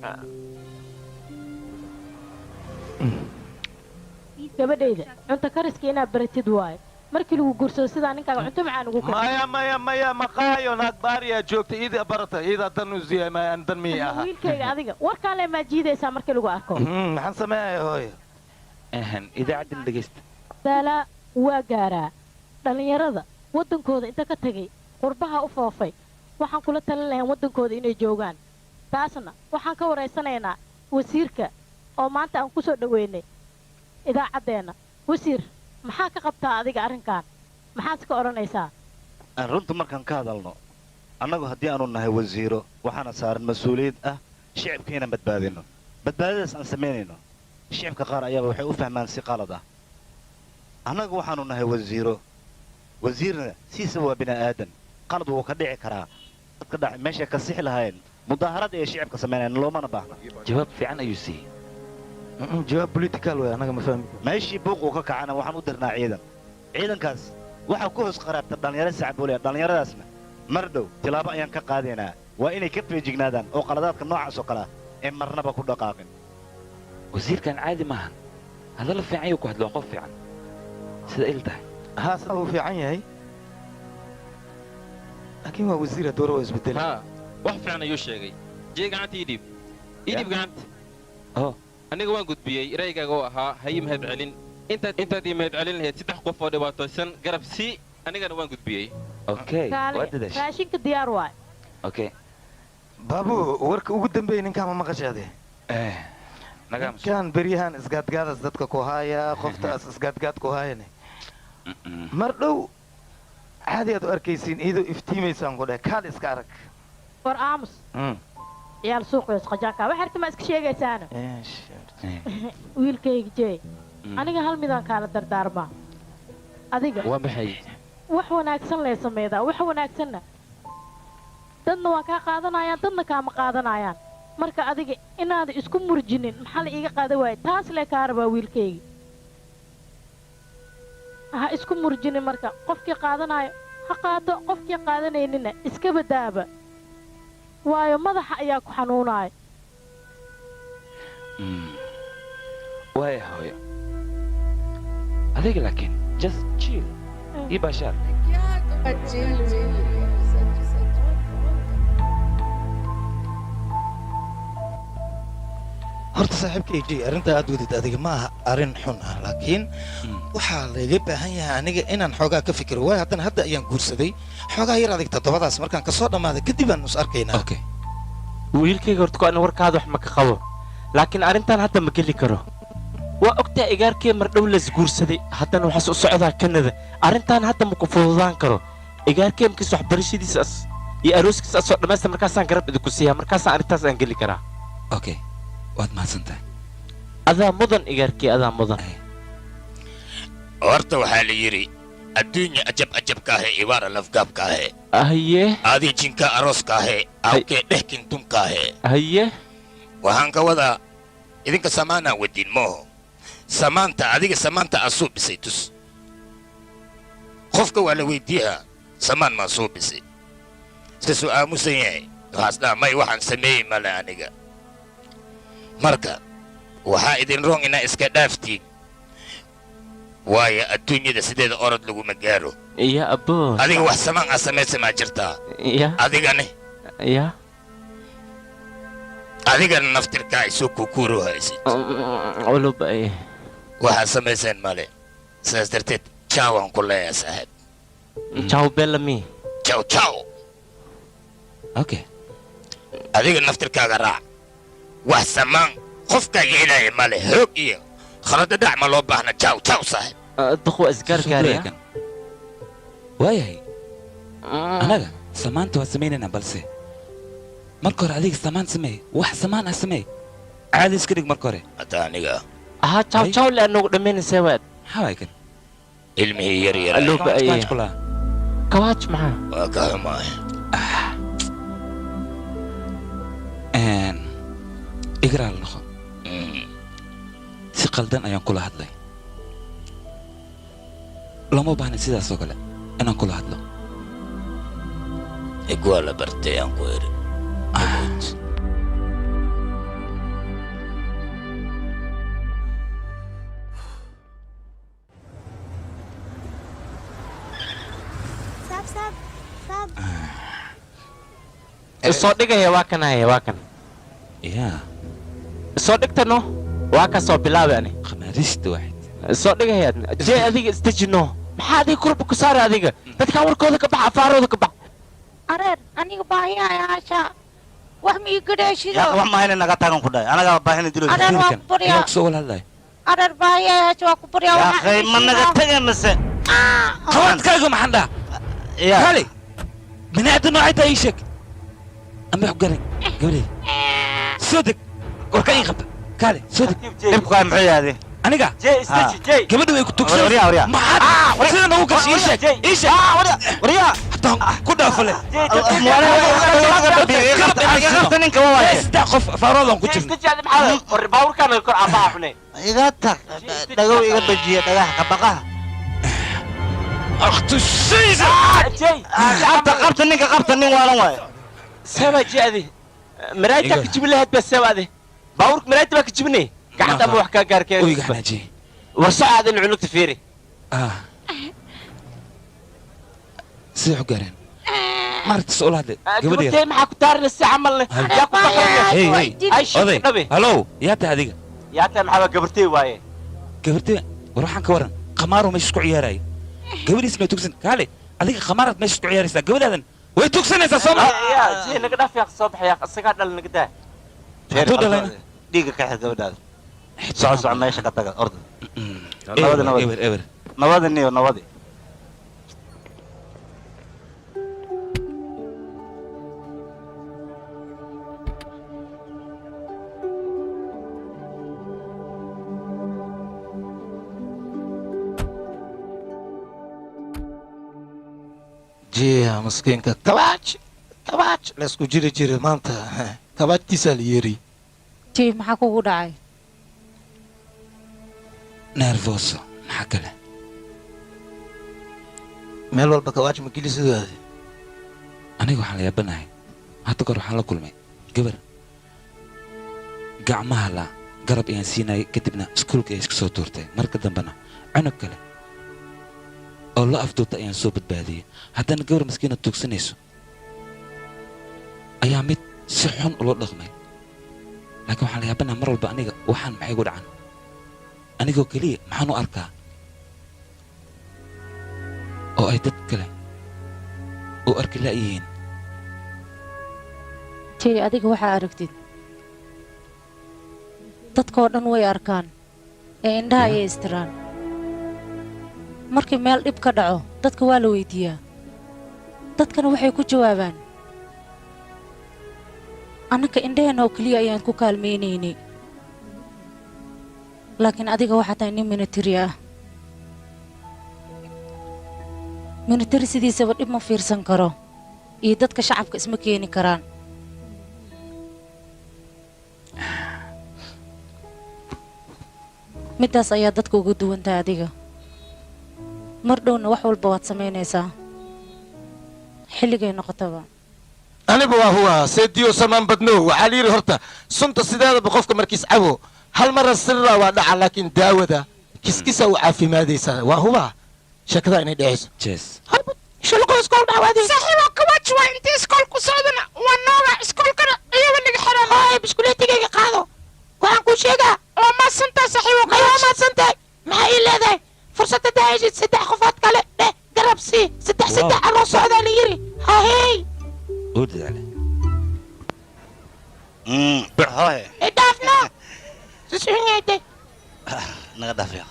gabadhayda cunto kariska inaad baratid waaye markii lagu guursado sidaa ninkaaga cunto macaan ugu maya maqaayo naag baariyaa joogta iida barata iida dan u ziyay ma aan dan mii aha wiilkayga adiga warkaan le maa jiidaysaa markii lagu arko maxaan sameeyay hooyo idaacadda dhegeysta daalaa waa gaaraa dhallinyarada waddankooda inta ka tegay qurbaha u foofay waxaan kula talin lahayn waddankooda inay joogaan taasna waxaan ka waraysanaynaa wasiirka oo maanta aan ku soo dhoweynay idaacaddeenna wasiir maxaa ka qabtaa adiga arrinkan maxaad ka odhanaysaa runta markaan ka hadalno annagu haddii aanu nahay wasiiro waxaana saaran mas-uuliyad ah shicibka inaan badbaadino badbaadadaas aan samaynayno shicibka qaar ayaaba waxay u fahmaan si qalad ah annagu waxaanu nahay wasiiro wasiirna siisaba waa bini'aadan qalad wuu ka dhici karaa dadka dhac meeshay ka sixi lahaayeen mudaaharada ay shicibka samaynayaan loomana baahna jawaab fiican ayuu siiyey jawaab political way anaga ma fahmi meeshii buuquu ka kacana waxaan u dirnaa ciidan ciidankaas waxaa ku hoos qaraabta dhallinyaro sacbuuliya dhallinyaradaasna mar dhow tilaabo ayaan ka qaadaynaa waa inay ka feejignaadaan oo qaladaadka noocaas oo kale ah ee marnaba ku dhaqaaqin wasiirkan caadi maahan hadalla fiican ayuu ku hadloon qof fiican sida il tahay haa saa uu fiican yahay laakiin waa wasiir hadduu rabo isbedel wax fiican ayuu sheegay jee gacanta ii dhiib gacanta aniga waan gudbiyey raygaaga oo ahaa hayi mahad celin intaad ii mahad celin lahayd 3 qof oo dhibaataysan garab si anigana waan gudbiyey raashinka diyaar waay baabu warka ugu dambeeyay ninkaan ma maqashaade ninkaan beryahan isgaadgaadas dadka ku haaya qoftaas isgaadgaad ku haayane mar dhow caadi aad u arkaysiin iyadoo iftiimaysaan ku dheh kaal iska arag war aamus ciyaal suuqees qajaanka wax arta ma iska sheegaysaana wiilkayga jee aniga hal midaan kaala dardaarmaa adiga waa maxay wax wanaagsan lee sameedaa wax wanaagsanna dadna waa kaa qaadanayaan dadna kaama qaadanayaan marka adiga inaada isku murjinin maxaa la iiga qaadan waaya taas lee kaa rabaa wiilkayga ha isku murjinin marka qofkii qaadanayo ha qaato qofkii qaadanaynina iska badaaba waayo madaxa ayaa ku xanuunaya waaya hooyo adiga laakiin just chill ii baashaar horta saaxiibka ej arrintaa aad wadid adiga ma aha arrin xun ah laakiin waxaa layga baahan yahay aniga inaan xoogaa ka fikiro waayo haddana hadda ayaan guursaday xoogaa yar adig toddobadaas markaan kasoo dhammaaday kadib aan is arkaynaa wiilkayga horta ko ana warkaada wax ma ka qabo laakiin arrintan hadda ma geli karo waa ogtaa igaarkee mar dhow las guursaday haddana waxaas u socdaa kanada arrintan hadda ma ku fududaan karo igaarkee markiis waxbarashadiisaas iyo arooskiisa asoo dhammaysta markaasaan garab idinku siiyaa markaasaan arrintaas aan geli karaa waad mahadsantahay adaa mudan igaarkii adaa mudan horta waxaa la yidhi adduunya ajabka ahe ibaara lafgaabka ahe haye adii jinka arooska ahe awkee dhehkin dumka ahe haye waxaan ka wadaa idinka samaanaan wadin mooho samaanta adiga samaanta aa soo dhisay tus qofka waa la weydiiyaa samaan maa soo dhisay iska soo aamusan yahay waxaas dhaa may waxaan sameeyey male aniga marka waxaa idin roon inaa iska dhaaftiin waayo adduunyada sideeda orod laguma gaaro ya abo adiga wax samaan aa samaysa maa jirtaa adigane adigana naftirkaa ay soo kukuuro haysid waxaad samayseen male sidaas darteed jawaan ku leeyaa saaxiib jaw bellamy jaw adiga naftirkaaga raac wax samaan qofkaaga ilaaya male xoog iyo khalada dhac ma loo baahna jaw saaxiib duqwa isgaargaariya waayahay anaga samaanta waa samaynaynaa balse marka hore adiga samaan samee wax samaan ah samee caadi iska dhig marka hore hadda aniga ahaa jaw le anagu dhammaynaysaa waad maxaa waay kan ilmihii yar kawaaj maxaa waa ka xumaay igraal noqo qaldan ayaan kula hadlay lama baahna sidaas oo kale inaan kula hadlo igwaa la bartay aan ku eri soo dhigaya waa kan haya waa kan yaa soo dhigtano waa ka soo bilaabay ani khamaarista waxayd soo dhigaya jee adiga isdejino maxaa adiga kurba ku saara adiga dadka warkooda ka bax afaarooda ka bax areer aniga baahiyayaasha wax ma ii gadhaashido yaa wax maahayna naga tagan ku dhahay anagaa baahina dilo areer waa ku baryaa soo walaalay areer baahiyayaasha waa ku baryaa yaa akhay ma naga tagan mise qawadkaaga maxaan dhaa kale binaadam noocay tahay ii sheeg ama wax garan gabadhay soo deg warka ii qabta kale soo deg dhibku kaa muxuu yahay aniga gabadha way ku tugsan maxaad sidan ugu gashay ii sheeg ii sheeg hataan ku dhaafale saddex qof faaroodan ku jirna baawurkaana kor abaa xune iga tag dhagow iga bajiya dhagax ka baqaha akhtu shaysa qabta ninka qabta nin waalan waayo سبا جادي مرايتك تجيب لها بسوا هذه باورك مرايتك بك تجيبني قاعد ابو حكا كاركي ويقعد ورسع هذا العنق تفيري سيح قارن مرت سؤال هذا قبل تي ما كنتار لسه عمل يا كنت اي اي هلو يا تهديك يا تي ما قبرتي واي قبرتي وروح انك ورن قمار ومش كو عياراي قبل اسمه تكسن قالي هذيك قمارات مش كو عياريسا قبل هذا way tugsanaysaa soo ma yaa jee naga dhaaf yaa soo baxaya asaga dhal naga daa tu dhalayna dhiiga ka xid gabadhaada soo meesha ka taga orda nabadi جيه مسكينك كباج لاسكو جيري مانتا كباج تسال يري جيه maxaa kugu dhacay nervoso maxaa kale meel walba kawaaj ma gelisidooda aniga waxaan la yaabanahay hadda kor waxaan la kulmay gabar gacmaha la garab ayaan siinayay kadibna iskuulka ay iska soo tuurtay marka dambena cunug kale oo la afduubta ayaan soo badbaadiyey haddana gabar maskiina tuugsanayso ayaa mid si xun ula dhaqmay laakiin waxaan la yaabanaha mar walba aniga waxaan maxay igu dhacan anigoo keliya maxaan u arkaa oo ay dad kale u arki la'yihiin jey adiga waxaa aragtid dadkoo dhan way arkaan ee indhaha ayay istiraan markii meel dhib ka dhaco dadka waa la weydiiyaa dadkana waxay ku jawaabaan annaka indhaheenna oo keliya ayaan ku kaalmaynaynay laakiin adiga waxaa tahay nin minatari ah minatari sidiisaba dhib ma fiirsan karo iyo dadka shacabka isma keeni karaan middaas ayaa dadka uga duwantahay adiga mar dhowna wax walba waad samaynaysaa xilligay noqotaba aniba waa huwa seediyo samaan badno waxaa la yidhi horta sunta sideedaba qofka markiis cabo hal mara sirra waa dhaca laakiin daawada kiskisa u caafimaadaysaa waa huba sheekada inay dhacayso jees shulqo iskool dhawaadey saxiibo kawaaj waa inta iskoolku socdana waa nooga iskoolkana iyaba naga xiran haay biskuleetigayga qaado waxaan kuu sheegaa waa maadsantaa saxiibo waa maadsantahay maxaa ii leedahay fursadda dahaysid saddex qofood kale dheh garab sii saddex aloo socdaa la yidhi hahey ودعله هاي دافنا سسعيدي نقدر فيها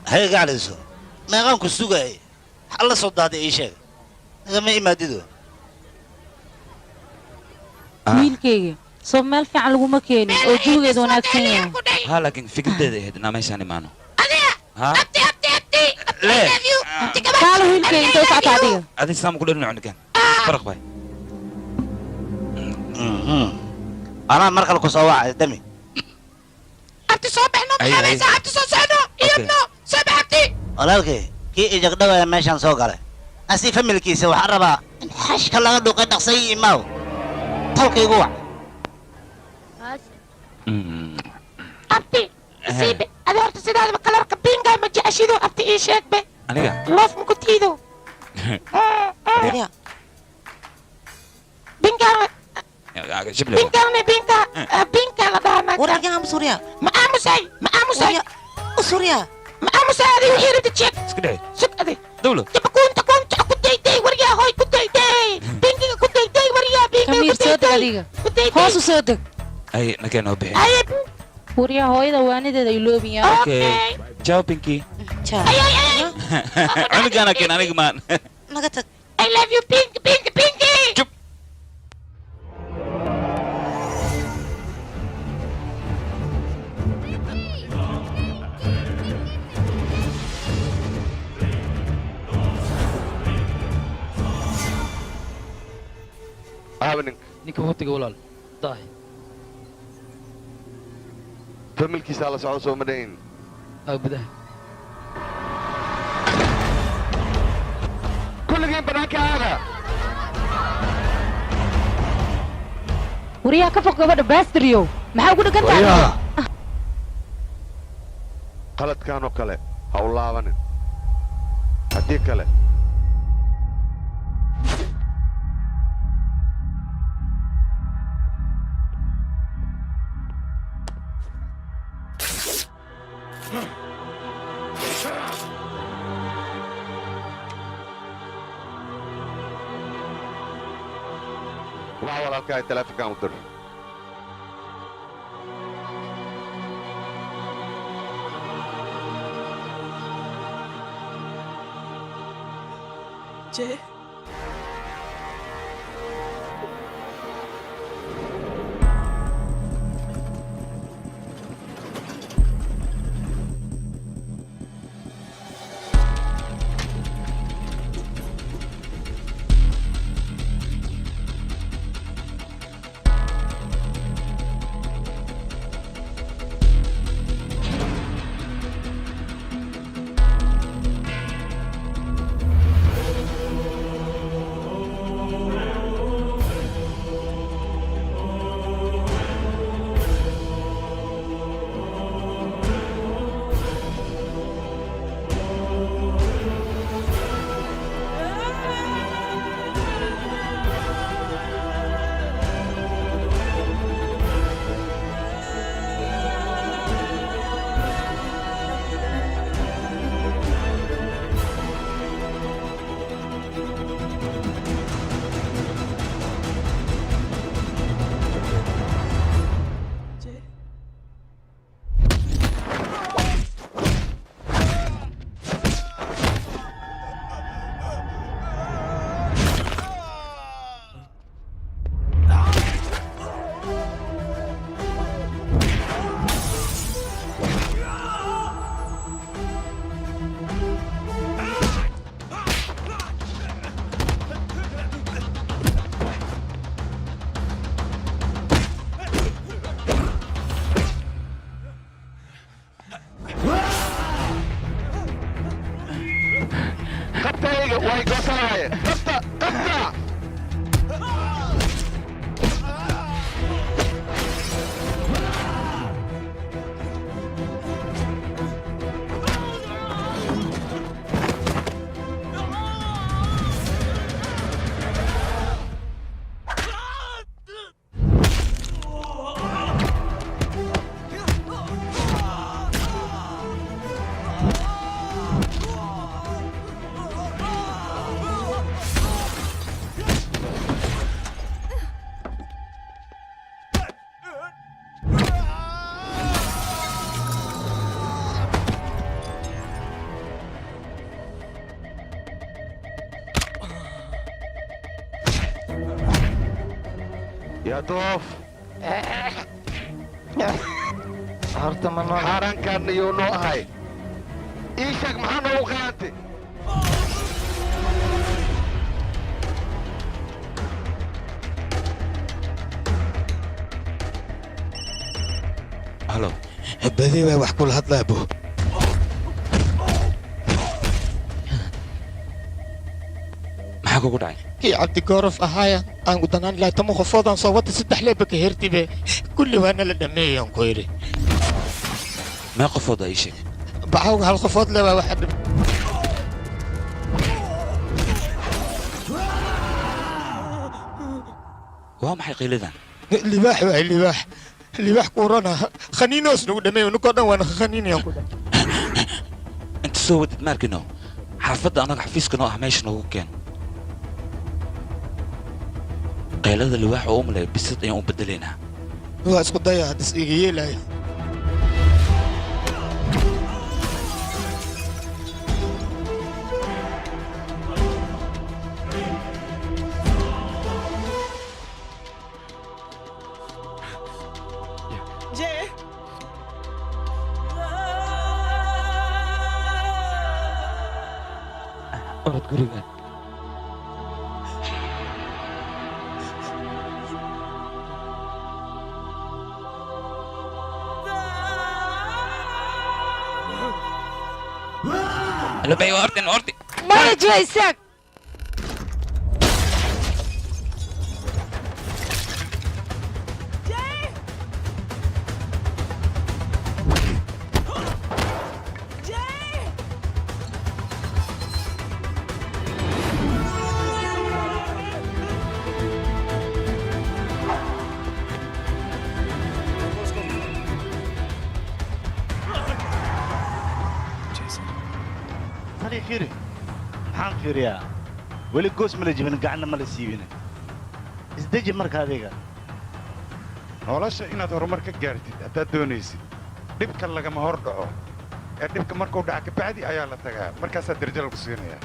هاي قاعد يسوع ما قام كسوقي الله صد هذا إيش ما يمدده wiilkayga soo meel fiican laguma keenin oo juugeeda wanaagsan yahay ها لكن فكرتي هدنا ما يساني معنا ها kaalo wiilkayga intay socota adiga هذه سام كل إنه عندك فرق باي أنا مركل كسواع دمي أي ساعات تصنع يبنو سبعتي walaalkay kii ijagdhawaya meeshaan soo galay asi familkiisa waxaa rabaa in xashka laga dhuuqay dhaqsay imaaw talkaygu wac abti siibe adi horta sidaadaba kalarka binga ma jeceshido abti ii sheeg be aniga loof ma ku tiido binga شبلي binga la dhahaa wararka aamus surya ma aamusay surya ma aamusay adi wixii rabta jeeg اسكت دعي sug adi دولة kunta ku dayday waryaa hoy ku dayday bingiga ku dayday waryaa bingiga kamiir soo deg adiga hoos u soo deg أي نكين هو بحي waryaa hooyada waanideeda iloobiyaa أوكي جاو بينكي أنا كان أنا كمان naga tag I love you pinky شوف aabanin ninka waqtiga walaal daahi familkiisa la socon soo madhayn gudaha kulligeen banaanka aada waryaa ka foq gabadha baastiryow maxaa ugu dhagan tahay qaladkan oo kale ha u laabanin haddii kale waxa walaalkaa teleefonkan u dir Jay. qabtayga way goosanaayeen qabta يا دوف horta ma noo xaaraankaadna yuu noo ahay ii sheeg maxaa noogu khiyaantay هلو بدي وحكوا لها طلابه maxaa kugu dhacay كي عبد قرف أهايا أنا قلت أنا لا تمو خفوضا صوت ستح ليبك هرتي به كل وانا لدمي يوم كويري ما qofooda ii sheeg بعوق هالخفوض لما واحد waa maxay qiiladan لباح واي لباح لباح كورونا خنينوس نو دمي ونكو وانا خنيني يوم inta soo wadid maarkino xaafadda anaga xafiiska noo ah meesha noogu keen qaylada liwaax oo umlay bisad ayaan u bedelaynaa هو اسكو ضيع هدس إيجي لاي orod guriga لبي وارتن وارتي ما جايسك هذه فيري حان فيريا ولي قوس ملجي من قعنا ملا سيبينا ازدجي مرك هذيك nolosha inaad horumar ka gaartid haddaad doonaysid dhibka lagama hor dhaco ee dhibka markuu dhaca kabacdi ayaa la tagaa markaasaa darajo lagu siinayaa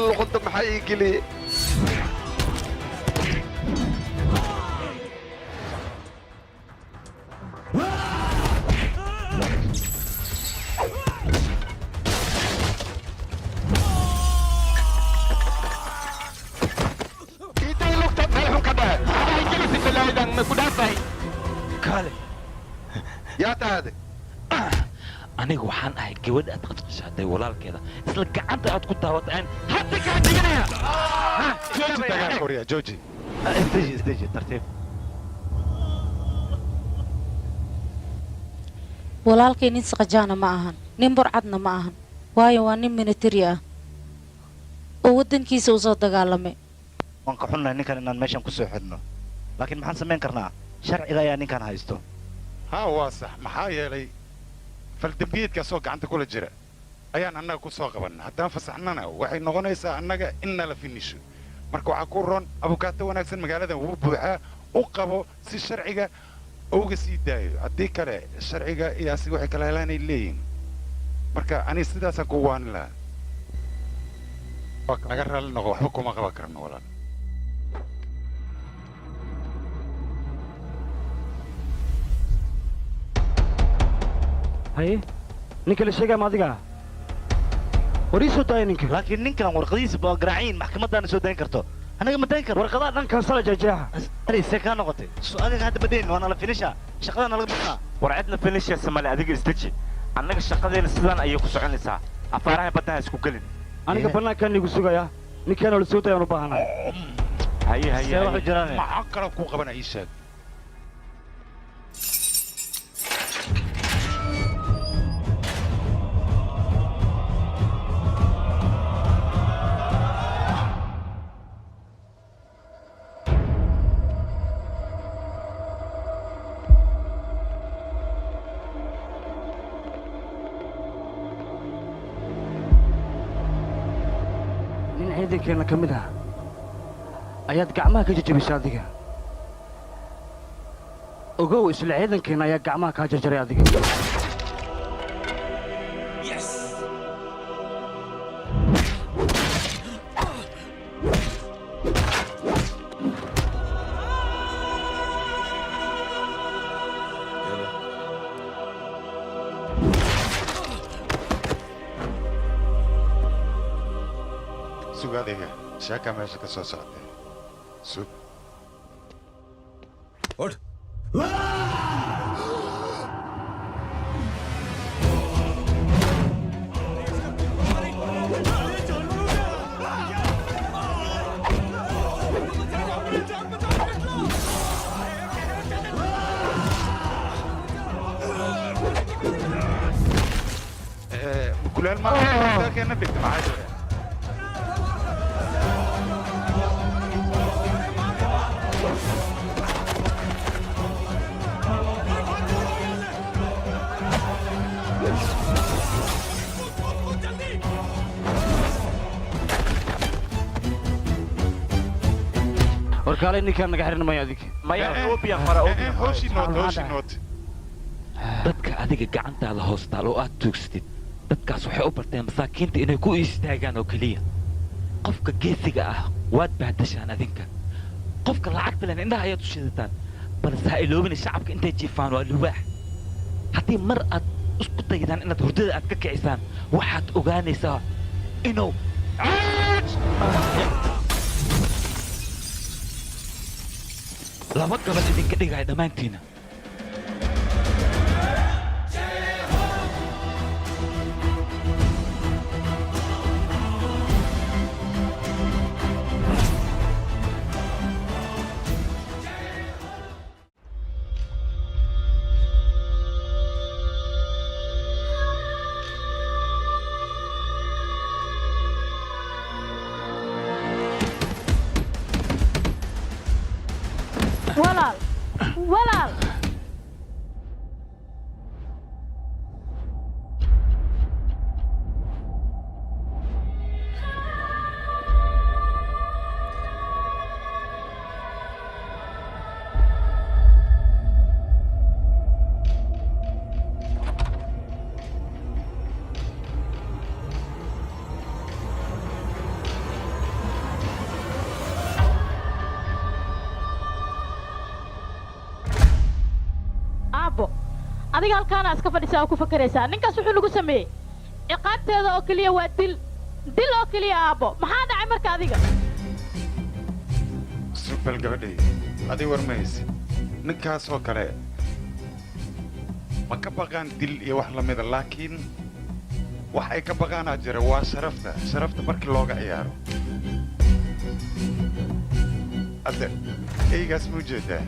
luqunta maxaa ii geliyey yaa tahade aniga waxaan ahay gabadh aad qadqashaaday walaalkeeda isla gacanta aad ku daawataan hadda kaa dhiganaya jooji dagaal koriya jooji استجي ترتيب walaalkay nin saqajaana ma ahan nin burcadna ma ahan waayo waa nin military ah oo waddankiisa u soo dagaalamay waan ka xunnahay ninkan inaan meeshan ku soo xidhno laakiin maxaan samayn karnaa sharciga ayaa ninkan haysto haa waa sax maxaa yeelay faldambiyeedkaasoo gacanta kula jira ayaan annaga ku soo qabanna haddaan fasaxnana waxay noqonaysaa annaga in nala finisho marka waxaa ku ron abukaato wanaagsan magaaladan wuu buuxaa u qabo si sharciga uga sii daayo haddii kale sharciga iyo asi waxay kala helaanay leeyihin marka aniga sidaasaan ku waanin lahaa naga raalli noqo waxba kuma qaban karno walaal haye ninka la sheegaa ma adiga warii soo daaya ninka laakiin ninkan warqadiisa baa garaaciin maxkamadaana soo dayn karto anaga ma dayn karno warqadaha dhankan sala jeexjeexa arise kaa noqotay adiga hadda badayn waana la finisha shaqada nalaga bixnaa war cidna finishaysa male adiga isdeji annaga shaqadeena sidaan ayay ku soconaysaa afaaraha baddaha isku gelin aniga bannaankaan igu sugaya ninkaanoo la soo dayaan u baahanahay haye haye maxaa kaloo kuu qabana ii sheeg ciidankeena ka mid ah ayaad gacmaha ka jajabisay adiga ogow isla ciidankeena ayaa gacmaha kaa jarjaray adiga sug adiga sheeka meesha ka soo socday sug كلها المرة كان نبي معايا warkaale ninkaan naga xirin maya adig dadka adiga gacantaada hoostaal oo aad tuugsatid dadkaas waxay u barteen masaakiinta inay ku istaagaan oo keliya qofka geesiga ah waad bahdashaan adinka qofka lacagta leh indhaha ayaad u shidataan balse ha iloobina shacabka intay jiifaan waa lubaax haddii mar aad isku daydaan inaad hurdada aad ka kicisaan waxaad ogaanaysaa inuu laba gabal idinka dhigaya dhammaantiina walaal adiga halkaana iska fadhisaa oo ku fakaraysaa ninkaas wuxuu nagu sameeyey ciqaabteeda oo keliya waa dil oo keliya aabbo maxaa dhacay marka adiga sugbal gabadhay adi warmaysi ninkaas oo kale ma ka baqaan dil iyo wax lamida laakiin wax ay ka baqaanaa jira waa sharafta markii looga ciyaaro hadde eygaas ma ujeedaa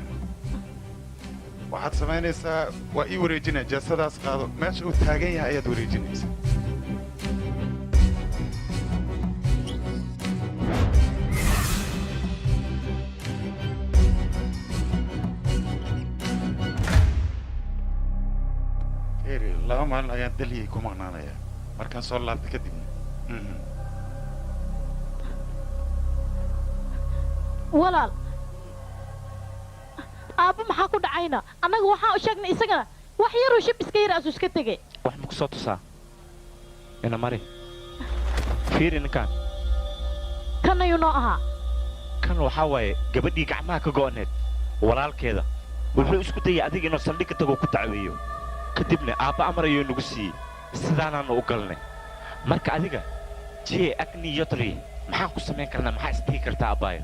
waxaad samaynaysaa waa ii wareejinaya jeesadaas qaado meesha uu taagan yahay ayaad wareejinaysaa eri laba maalin ayaan dalyay ku maqnaanaya markaan soo laabta kadibna walaal aabba maxaa ku dhacayna annaga waxaan u sheegnay isagana wax yaruu shib iska yar asu iska tegey wax ma ku soo tusaa ina mari fiiri ninkaan kan ayuu noo ahaa kan waxaa waaye gabadhii gacmaha ka go'oneed walaalkeeda wuxuu isku dayay adiga inuu saldhig ka tagoo ku dacweeyo kadibna aabba amar ayuu nagu siiyey sidaanaannu u galnay marka adiga jee agni yotri maxaan ku samayn karnaa maxaa isdhihi kartaa abbaayo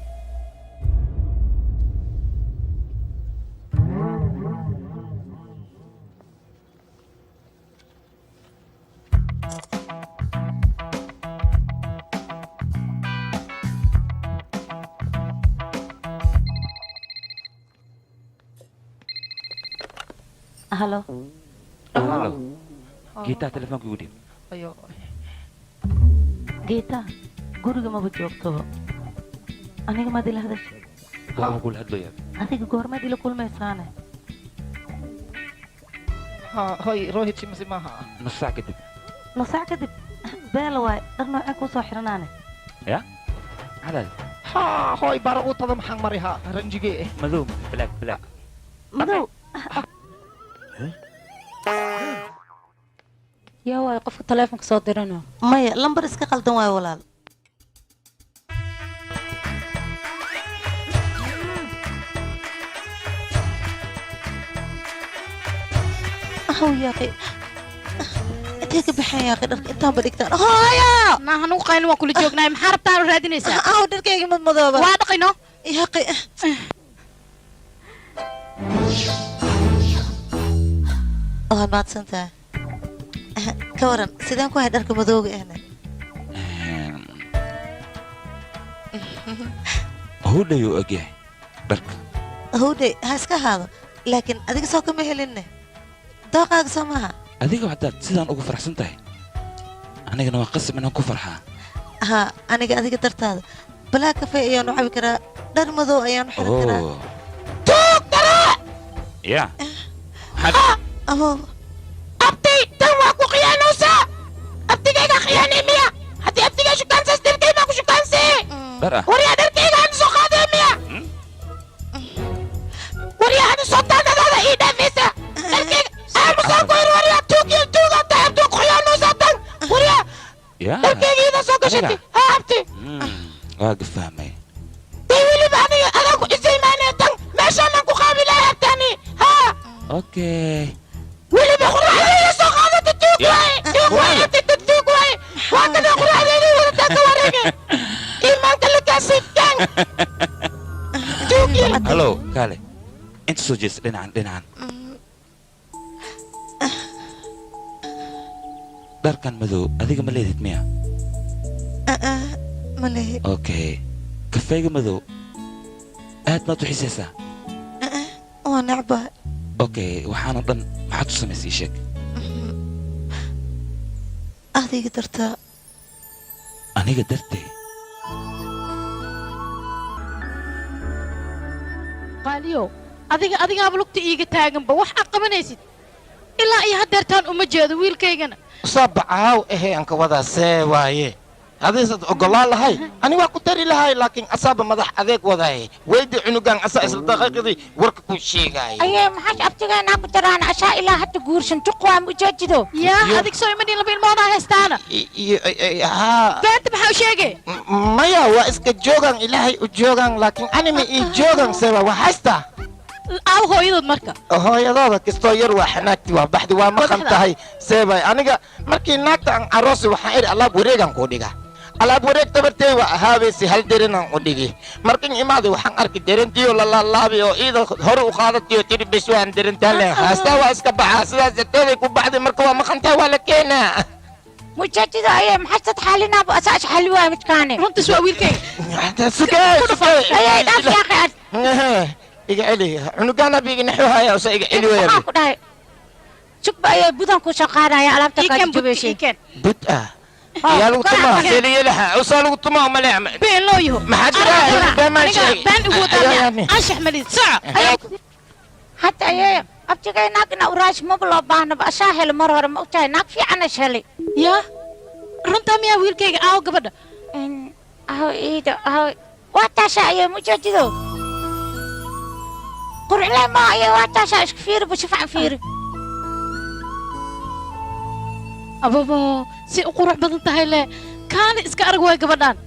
halo halo geetaa telefoonka igu dhiib geeta guriga maba joogtoba aniga maad ila hadashay waa kula hadlaya adiga goormaad ila kulmaysaane hoy rohit simasi maaha nus saac kadib nus saac kadib beela waay dhar noocee kuu soo xiranaane ya maxaad hoy bara uu tada maxaan marihaa ranjigee madow black madow yaa waay qofka taleefonka soo dirana maya lambar iska qaldan waayo walaal aw yaaqi intee ka baxeen yaaqi dharka intaan badhigtaan hooyo naahan u qaylin waan kula joognaay maxaa rabtaan u raadinaysaa aw dharkayga madmadooba waa dhaqino yaaqi waad mahadsantahay ka waran sideen ku hay dharka madooga ahna hudhayuu ogyahay dharka howdhay ha iska haado laakiin adiga soo kama helinne dooqaaga soo maaha adiga haddaad sidaan ugu faraxsan tahay anigana waa qasab inaan ku farxaa ها أنا قاعد أقدر هذا بلا كفاية أيام نحب كرا دار مذو أيام نحب كرا توك ترى يا أهو أبتي تواكو خيانوسا أبتي كيكا خياني ميا حتى أبتي شو كان سستر كي ماكو شو كان سي وريا در كيكا عن سو خادي ميا وريا عن سو تانا هذا إيدا فيسا در كيكا أمسا كوير وريا توكي توكا تهبتو خيانوسا تن وريا يا در كيكا إذا سو كشتي ها أبتي واقف فاهمي تيولي بعدي أنا كو إزاي ماني تن ماشا مانكو خابلا يا تاني ها اوكي واللي بيخرج علي يسوق هذا تتوقعي تتوقعي تتوقعي وأنا أخرج علي ولا تتوقعي إيمان كلك أسيبكن توقي هلو كالي انت سوجيس دينان داركان مدو أديك مليت ميا مليت اوكي كفاية مدو هات ما تحسسها ونعبه اوكي وحانا ضن ما حد سمسي شك هذه قدرتها أنا قدرتي qaaliyo adiga ablugta iiga taaganba wax aad qabanaysid ilaa iyo hadeertaan uma jeedo wiilkaygana sabcaaw ehe aan ka wadaa see waaye hadiisad ogolaan lahay ani waa ku dari lahay laakiin asaaba madax adeeg wadaaye weydi cunugan asaa isla daqiiqadii warka ku sheegaay أيه ما حاش أبتغى أنا كنت أنا عشاء إلى حتى قرشن تقوى مجدده يا هذيك سوي مني لبين موضع هستانا ها بنت بحاو شيء maya waa iska joogan ilaahay u joogan laakiin anima ii joogan seeba waa haysta aw hooyadood marka hooyadooda kastoo yar waa xanaagti waa baxdi waa maqan tahay seebay aniga markii naagta aan aroosi waxaan idhi alaab wareegan ku dhiga alaab wareeg dabartey waa ahaabaysi hal derinaan u dhigi markin imaaday waxaan arki derintiyo lalaalaabi oo iida hore u qaadatiyo tidhi bes waan derintaan leen haastaa waa iska baxaa sidaas darteeday ku baxday marka waa maqan tahay waa la keenaa مجدده أيه ما حش تحلينا بأساس حلوة متكانة رنت سوى ويلكي سكاي أيه دافع يا أخي iga celi cunugaana biigi naxuhaya ose iga celi weya شوف بقى بدن كل شقارة يا على بتكلم جبشي bud ah yaa lagu tumaa seeliyelaha usaa lagu tumaa uma leecma been loo yaho maxaa jira been ugu wadana anshax malid saca حتى أيه أبتغى ناقنا وراش مبلغ بانه بأشاهل مرة ما أتاي ناق في أنا شلي يا runtaa miyaa wiilkayga aawo gabadha aho iido aho waa taasha ayo mujajido qurcle ma ayo waa taasha isku fiiri bu sifacan fiiri ababo si u qurux badan tahay le kaani iska arag waay gabadhaan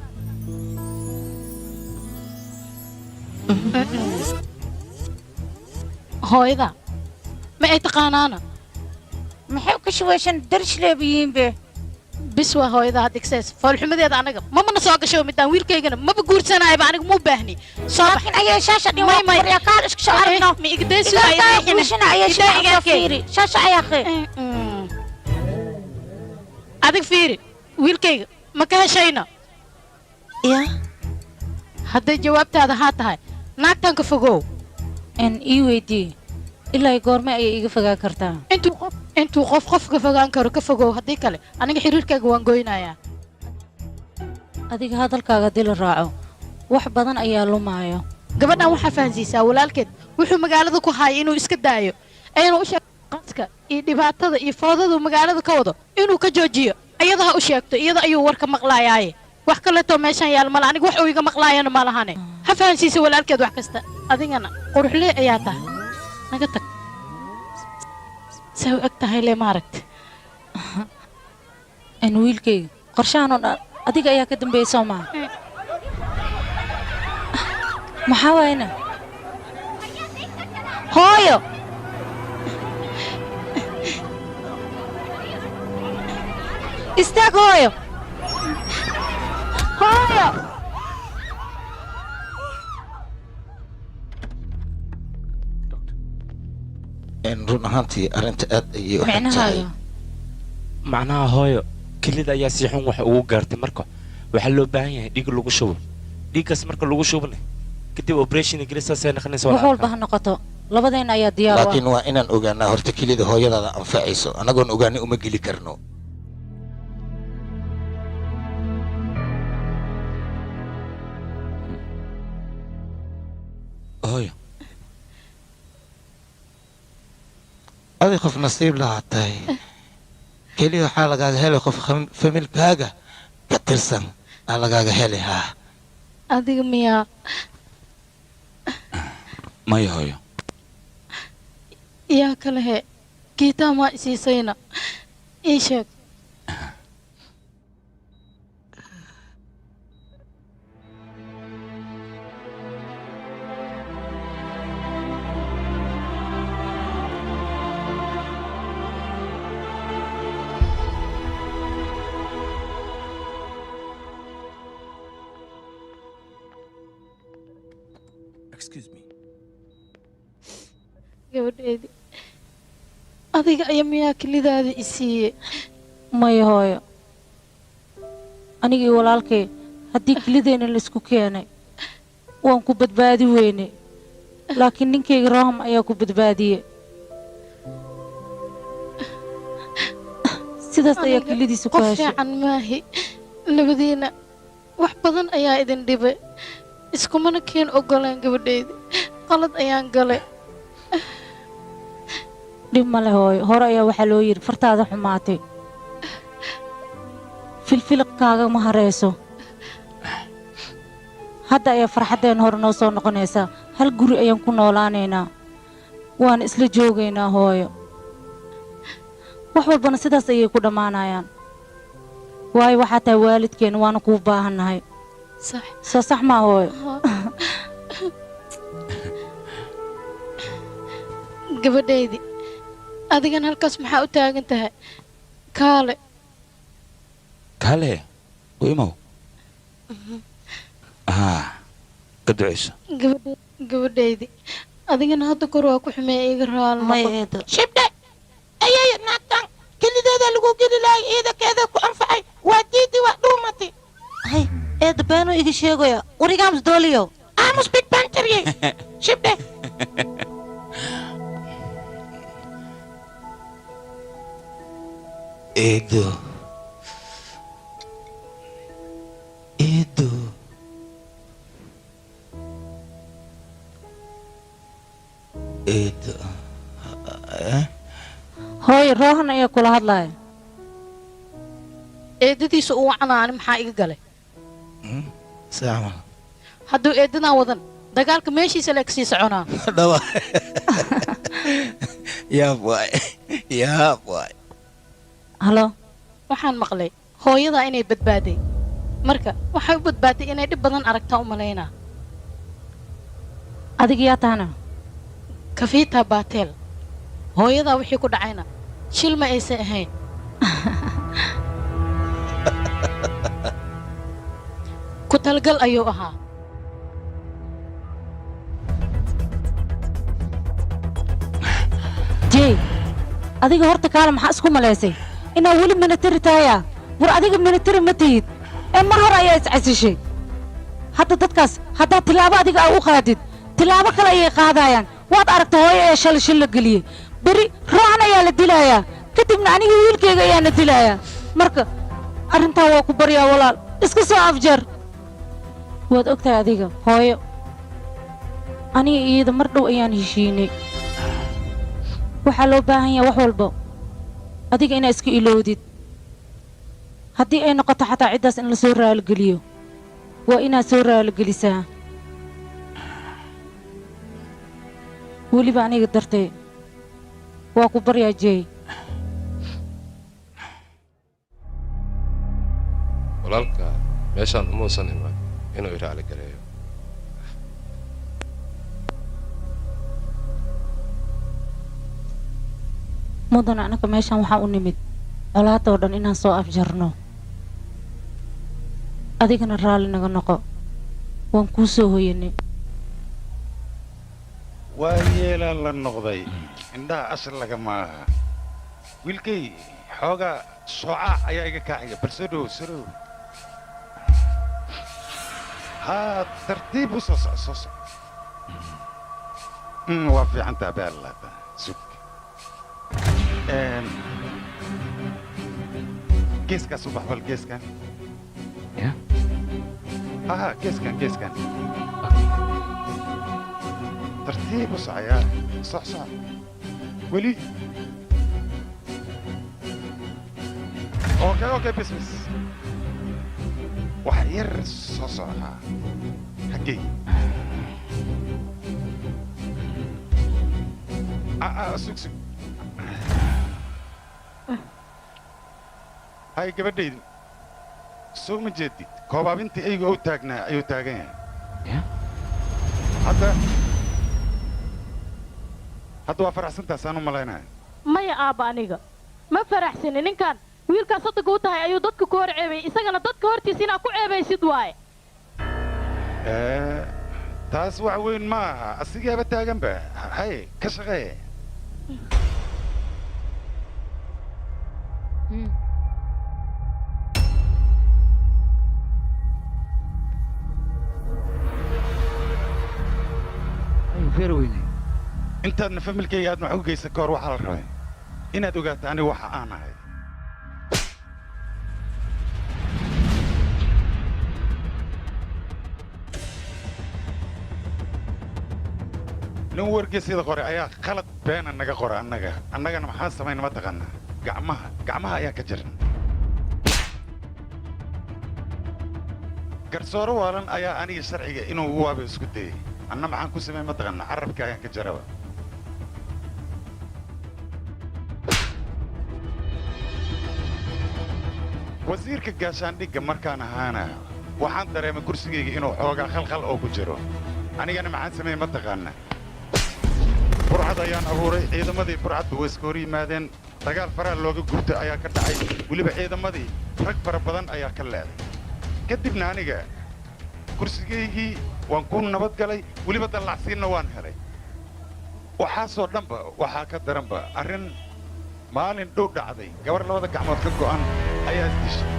hooyada ma ay taqaanaana maxay ka shuweyshan darish leebiyiin be bis waa hooyada had igseys foolxumadeeda anaga mamana soo gasho midaan wiilkaygana maba guursanayba aniga muu baahni soo laakiin ayay shaasha dhiwa qorya kaal isku soo aragno ma igdaysi waa guushana ayay shaasha fiiri shaasha ayaa qey adig fiiri wiilkayga ma ka heshayna ya hadday jawaabtaada haa tahay naagtan ka fogow n ii weydii ilaa goorme ayay iga fogaan kartaa intuu qof ka fogaan karo ka fogow haddii kale aniga xiriirkayga waan goynayaa adiga hadalkaaga dila raaco wax badan ayaa lumaayo gabadhan waxaa fahansiisaa walaalkeed wuxuu magaalada ku haaya inuu iska daayo aynu u sheegto qaska iyo dhibaatada iyo foodadu magaalada ka wado inuu ka joojiyo iyada ha u sheegto iyada ayuu warka maqlaayaaye wax kaleetoo meeshaan yaal male aniga wax uu iga maqlaayana ma lahane ha fahansiisa walaalkeed wax kasta adigana quruxlee ayaa tahay naga tag say u eg tahay lee maaragta aan wiilkayga qorshahan oo dhan adiga ayaa ka dambeeyay soo maaha maxaa waayna hooyo istaag hooyo hooyo run ahaantii arrinta aad ayay u xun tahay macnaha hooyo kelida ayaa si xun wax ugu gaartay marka waxaa loo baahan yahay dhiig lagu shubo dhiiggaas marka lagu shubna kadib operation ingiriisaasay noqonaysa wax walba ha noqoto labadeena ayaa diyaar laakiin waa inaan ogaanaa horta kelida hooyadaada anfacayso annagoon ogaanay uma geli karno hooyo adi qof nasiib lahaa tahay keliya waxaa lagaaga helay qof familkaaga ka tirsan aa lagaaga heli haa adiga miyaa maya hooyo yaa kale he giitaa maa isiisayna ii sheeg gabadheedii adiga ayaa miyaa kelidaada i siiyey maya hooyo anigii walaalkay haddii kelideenna laisku keenay waan ku badbaadi weyne laakiin ninkayga raham ayaa ku badbaadiyey sidaas ayaa kelidiisa ku qof heshay fiican maahi labadiina wax badan ayaa idin dhibay iskumana keen ogolaan gabadheedii qalad ayaan galay dhib male hooyo hore ayaa waxaa loo yidhi fartaada xumaatay filfiliqkaaga ma harayso hadda ayaa farxaddeen hore noo soo noqonaysaa hal guri ayaan ku noolaanaynaa waana isla joogaynaa hooyo wax walbana sidaas ayay ku dhammaanayaan waayo waxaa tahay waalidkeenna waana kuu baahannahay soo sax maa hooyo gabadhaydii adigan halkaas maxaa u taagan tahay kaale kaale u imow ka ducayso gabadhaydii adigana hadda kor waa ku xumeeya iga raalno shibdhe ayay naagtan kelideeda lagu geli lahay ciidankeeda ku anfacay waa diidii waa dhuumatay hay eeda beenu iga sheegaya warigaams dooliyo aamus big bantarye shibdhe Edo. Edo. Edo. hooyo roohan ayaa kula hadlaya eedadiisa uu wacanaani maxaa iga galay Saama. hadduu eedadan wadan dagaalka meeshiisa leeg sii soconaa Dhawa. Yaa boy. Yaa boy. halo waxaan maqlay hooyadaa inay badbaaday marka waxay u badbaaday inay dhib badan aragtaa u malaynaa adiga yaa tahana kafiitaa baateel hooyadaa wixii ku dhacayna shil ma aysan ahayn ku talgal ayuu ahaa jey adiga horta kaale maxaa isku malaysay inaa weli minatari tahayaa war adiga minatari ma tihid ee mar hore ayaa iscasishay hadda dadkaas haddaad tilaabo adiga aa u qaadid tilaabo kale ayay qaadayaan waad aragta hooyo ee shalay shil la geliyey beri roohan ayaa la dilayaa kadibna aniga wiilkayga ayaa na dilayaa marka arrintaa waa ku baryaa walaal iska soo afjar waad ogtahay adiga hooyo aniga iyada mar dhow ayaan heshiinay waxaa loo baahan yahay wax walba adiga inaa iska iloodid haddii ay noqoto xataa ciddaas in la soo raaligeliyo waa inaad soo raaligelisaa weliba aniga dartay waa ku baryaa jeey walaalka meeshaan umuusan iman inuu iraali gareeyo mudan anaka meeshaan waxaa u nimid colaadoo dhan inaan soo afjarno adigana raalli naga noqo waan kuu soo hoyanay waa yeelaan la noqday indhaha asal laga maaha wiilkay xoogaa soocaac ayaa iga kaaciya bal soo dhow soo dhow haa tartiib u soo soc soo soc waa fiicantaa beerlaata sug geeskaas u baxbal geeskan ها geeskan tartiib u socoyaa soc soc weli okay bis wax yar soo socohaa haggey sug hay gabadhaydu soo ma jeedid koobaabintii eyga u taagnaa ayuu taagan yahay hadda waa faraxsantaasaan u malaynaya maya aabba aniga ma faraxsani ninkan wiilkaas saddex u tahay ayuu dadka ku hor ceebay isagana dadka hortiisa inaad ku ceebaysid waaye taas wax weyn ma aha asigaaba taaganba hay ka shaqee intaadna familkayga aad wax u geysa ka hor waxaa la rabay inaad ogaato aniga waxa aan ahay nin wargeysyada qore ayaa qalad beena naga qora annagana maxaan samayna ma taqaanaa gacmaha ayaa ka jiran garsooro waalan ayaa aniga sharciga inuu u waaba isku dayay anna maxaan ku samay ma taqaanaa carabka ayaan ka jaraba wasiirka gaashaandhigga markaan ahaana waxaan dareemay kursigayga inuu xoogaa khalkhal oo ku jiro anigana maxaan sameeyey ma taqaanaa burcad ayaan abuuray ciidamadii burcadba way iska hor yimaadeen dagaal faraha looga gubtay ayaa ka dhacay weliba ciidamadii rag fara badan ayaa ka leeday kadibna aniga kursigaygii waan ku nabad galay weliba dallacsiinna waan helay waxaasoo dhanba waxaa ka daranba arrin maalin dhow dhacday gabar labada gacmood ka go'an ayaa isdishay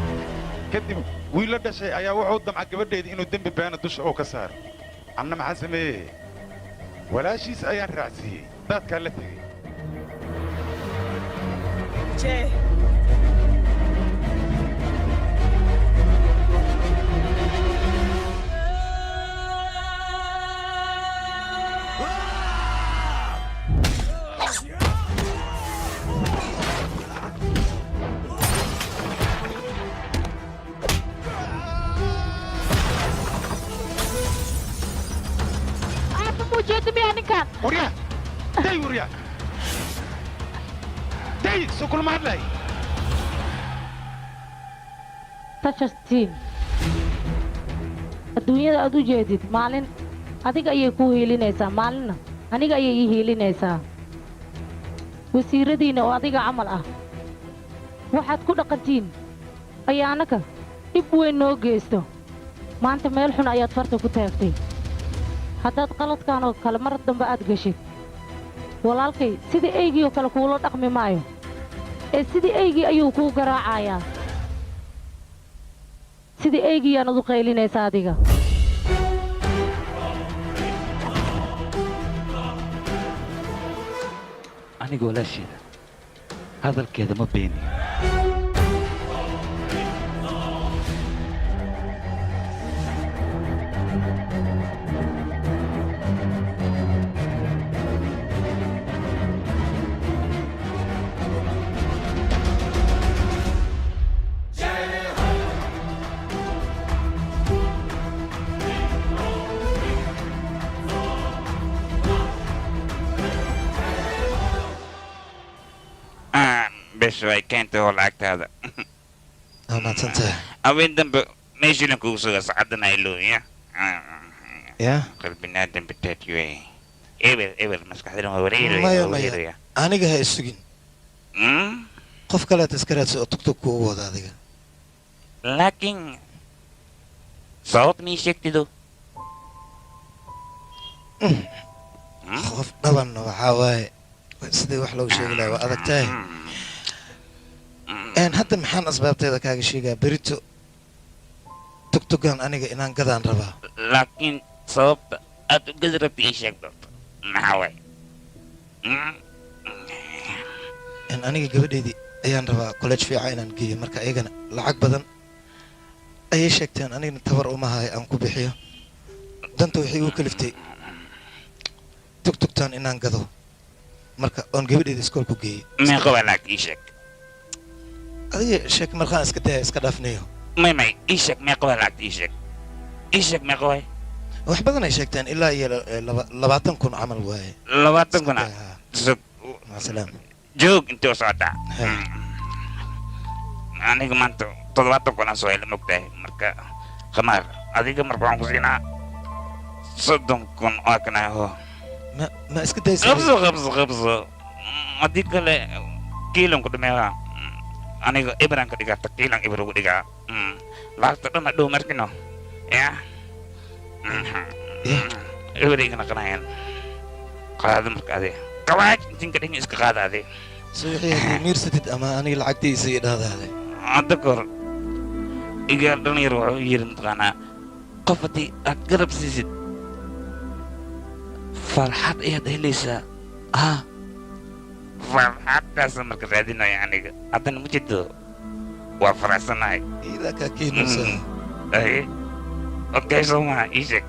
kadib wiilla dhashay ayaa wuxuu damca gabadheedii inuu dembi beena dusha oo ka saaro anna maxaan sameeyey walaashiis ayaan raacsiiyey daadkaa la tegey وريا داي وريا داي سوكل ما هدلاي tashastiin adduunyada aad u jeedid maalin adiga ayay ku hiilinaysaa maalinna aniga ayay ii hiilinaysaa wasiiradiinna oo adiga camal ah waxaad ku dhaqantiin ayaa annaka dhib weyn noo geysto maanta meel xun ayaad farta ku taagtay haddaad qaladkan oo kale mar dambe aad geshid walaalkay sidii eygii oo kale kuula dhaqmi maayo ee sidii eygii ayuu kuu garaacayaa sidii eygii yaanad u qaylinaysa adiga aniga walaasheeda hadalkeeda ma beeniyo بس واي كانت هو لعقت هذا ما تنتهي أوين دم ماشي لك وصل صعدنا إلو يا قلب نادم بالتاتيوي إبر مسك حدا ما وريله ما يا أنا جاي السجن قف كلا تذكرات تك تك ووضع ذيك لكن صوت ميشك تدو خوف طبعا وحاواي sidii wax loogu sheegi lahaa waa adag tahay hadda maxaan asbaabteeda kaaga sheegaa berito tugtugan aniga inaan gadaan rabaa laakiin sababta aad u gadi rabta ii sheeg doonto maxaa waay aniga gabadheydii ayaan rabaa college fiica inaan geeyo marka iyagana lacag badan ayay sheegteen anigana tabar uma hayo aan ku bixiyo danta waxay igu kaliftay tugtugtaan inaan gado marka oon gabadheeda iskool ku geeyey meeqa waa lacag ii sheeg adiga sheeg markaan iska daya iska dhaafnayo may ii sheeg meeqa waa lacagta ii sheeg meeqa waay wax badan ay sheegteen ilaa iyo 20,000 camal waaye 20,000 maasalaam joog intii u socotaa aniga maanta 70,000 aan soo helay mogtahay marka khamaar adiga marka waxaan ku siinaa 30,000 oo kana ho ما اسكت دايس خبز هدي كله كيلو كده مياه أنا إبران كده كده كيلو إبرو كده كده لا ترى ما دو مركنه يا إبري كنا كناين قاعد مركادي كواج تين كده إسك قاعد هذه صحيح مير ستة أما أنا لعقتي سيد هذا أذكر إيجار دنيا روح يرن تغانا قفتي أقرب سيد farxad ayaad helaysaa farxaddaasa marka raadinayo aniga haddana ma jiddo waa faraxsanahay idaa kaa keenaysaa okay soo maha ii sheeg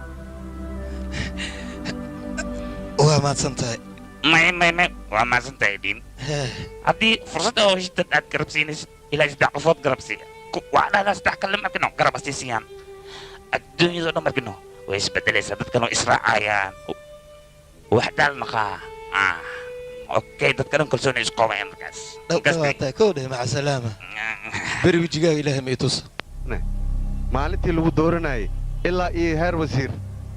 waa mahadsan tahay may waa mahadsan tahay dhiin haddii fursadda oo heshidad aad garab siinaysid ilaa 3 qofood garab siiya waa dhahdaa 3 kale markino garab asiisiyaan adduunyadoo dhan markino way isbedelaysaa dadkan oo israacayaan وحدال نقا اوكي دكان كل سنه اسقوم يا مركز دكتور كوده مع السلامه بري وجهك الهي ما يتوس maalintii lagu dooranayay ilaa iyo heer wasiir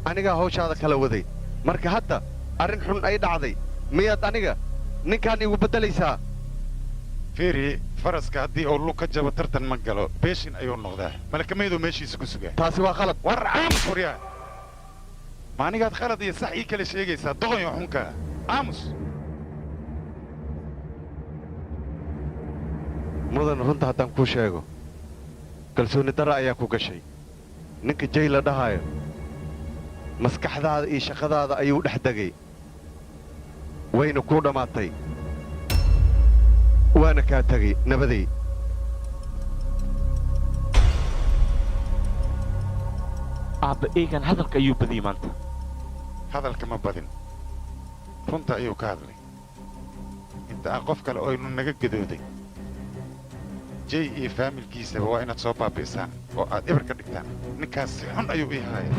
aniga hawshaada kala waday marka hadda arrin xun ay dhacday miyaad aniga ninkan igu bedelaysaa fiiri faraska haddii uu lug ka jabo tartan ma galo beeshin ayuu noqdaa malakamaydu meeshiisa ku sugaa taasi waa qalad war aamus waryaa ما أنا قاعد خالد يصحي كل شيء جيسا ضغني وحنكا أمس mudan runta haddaan kuu sheego kalsooni darra ayaa ku gashay ninka jay la dhahayo maskaxdaada iyo shaqadaada ayuu dhex degay wayna kuu dhammaatay waana kaa tegay nabaday aabba eegan hadalka ayuu badiyey maanta hadalka ma badin runta ayuu ka hadlay inta aan qof kale oo inu naga gadooday jay iyo faamilkiisaba waa inaad soo baabi'isaan oo aad eber ka dhigtaan ninkaas si xun ayuu ii haaya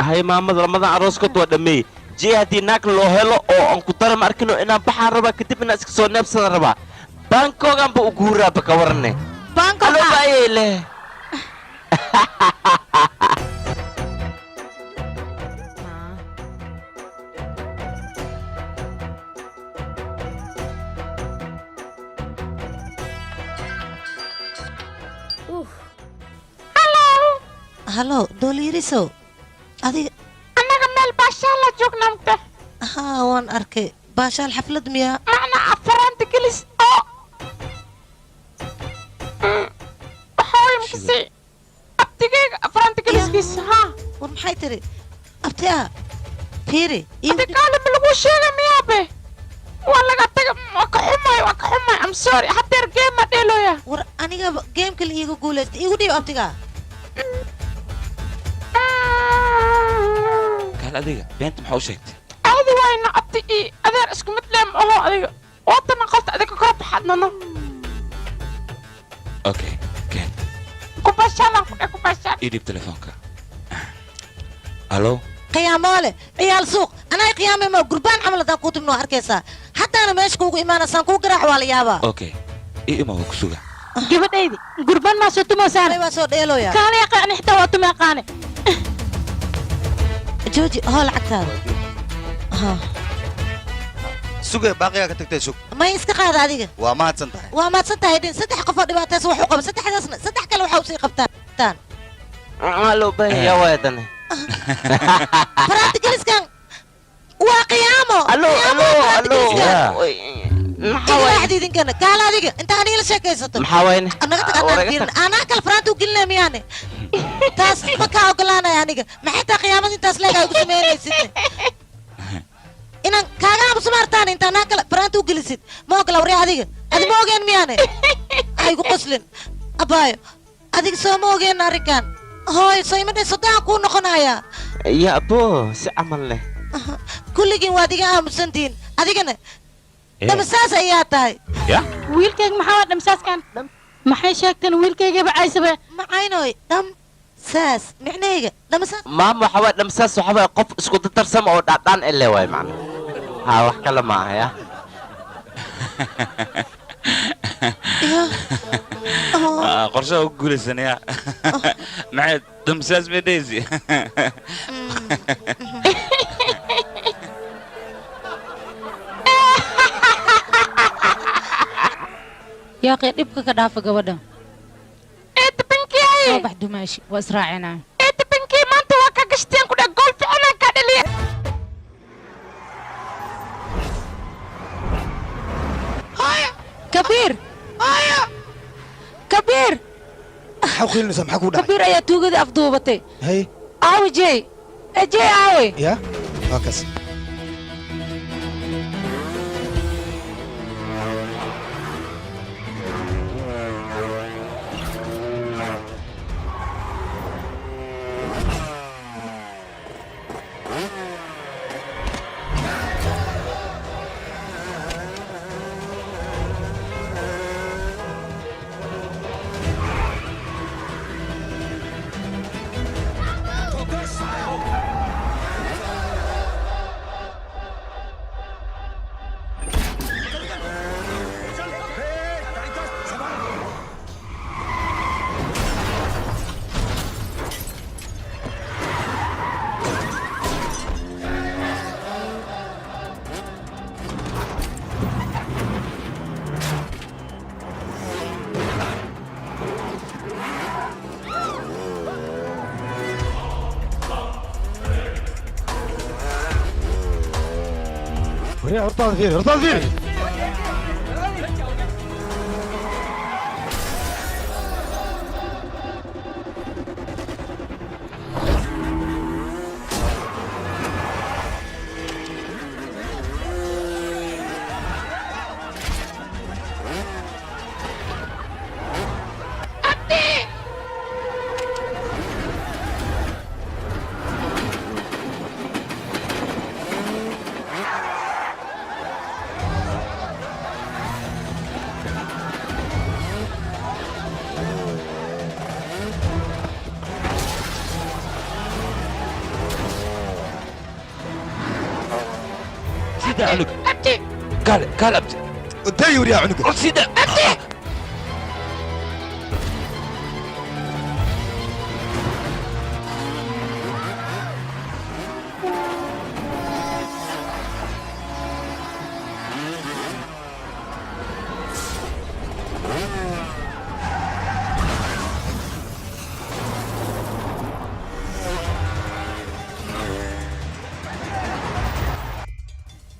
hay maamada ramadan arooskood waa dhammeeyey jey haddii naag loo helo oo aan ku dara ma arkino inaan baxaan rabaa kadib inaan iska soo neebsada rabaa baankoogaanba u guuraaba ka waranne baayay leh halo dooliirisow adiga annaga meel baashaal la joognamte haa waan arkay baashaal xaflad miyaa macna afaraanta gelis oo waxawaymakasi abtigayga afaraanta geliskiisa haa war maxay tiri abtiaa fiiri adikaale ma lagu sheega miyaabe waa laga taga waa ka xumay am sorry hadeer geema dheelooya war aniga geemka la iiga guulaysta iigu dhiib abtigaa adiga beenta maxaa u sheegtay aadi wayna abti ii adeer isku mid leem oho adiga waatana qofta adiga kala baxadnano okay ken idib telefoonka alo قيامole عيال سوق انا قيامي ما قربان عمل دا كنت منو اركيسا حتى انا ماشي كوغو ايمانسان كو قراح ولا يابا اوكي اي ما هو كسوغا gabadhaydi gurbaan maa soo tumoosaan waa soo dheelooya kaana yaqaan xitaa waa tuma yaqaane jooji hoo lacagtaada ha sugay baaqiga ka tagtay sug ma iska qaada adiga waa mahadsan tahay waa mahadsan tahay din saddex qof oo dhibaataysa wax u qaba saddexdaasna saddex kale waxa u sii qabtaan loo baahanyaa waayadane practicaliskan waa qiyaamo allo maxaa idinkana kaala adiga inta aniga la sheekaysato maxaa wayne anaga tagana anaa kal faraantu gilnaa miyaane taas ma kaa ogolaanaya aniga maxay taa qiyaamada intaas leegaa ugu samaynaysid inaan kaaga habso maartaan inta anaa kale faraantu gelisid ma ogola warya adiga adi ma ogeen miyaane aygu qoslin abaayo adiga soo ma ogeen arrinkan hooy soo ima dhayso daan kuu noqonayaa ya abo si camal leh kulligiin waad iga aamusantihiin adigana dhamsaas ayaa tahay wiilkayga maxaa waa dhamsaaskan maxay sheegteen wiilkaygaba caysabe macaynoy dhamsaas micnayga dhamsaas maam waxa waa dhamsaas waxa waa qof isku dadarsama oo dhaadhaan ele waay macna ha wax kale ma aha ya qorshaha ugu guulaysanaya maxay damsaas medhaysi يا أخي دبك كدافة قبدا إنت بنكي صباح دماشي وإسراعنا إنت بنكي ما أنت واقع قشتين كده قول في أنا كده هايا كبير هايا كبير حقول نسمع حقول كبير أيا توجد أفضوبتي هي أوي جي جي أوي يا هكذا هرطان فيني هرطان فيني سيدة عنق أبتي قال أبتي الدايور يا عنق سيدة أبتي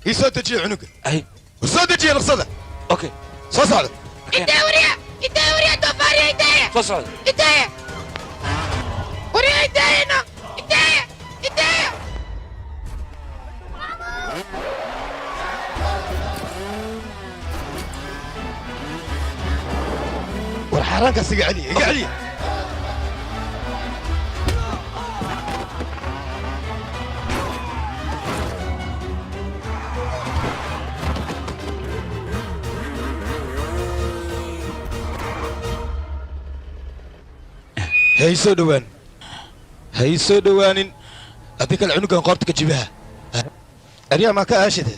يسوي تجي عنق أي وسوي تجي الرصدة أوكي صوص على إداوريا توفاري إدايا فصل إدايا وريا إدايا هنا إدايا والحرام قصي علي علي هي سو دوان ha ii soo dhowaanin haddii kale cunugan qoorta ka jibaha aryaa maa ka aashide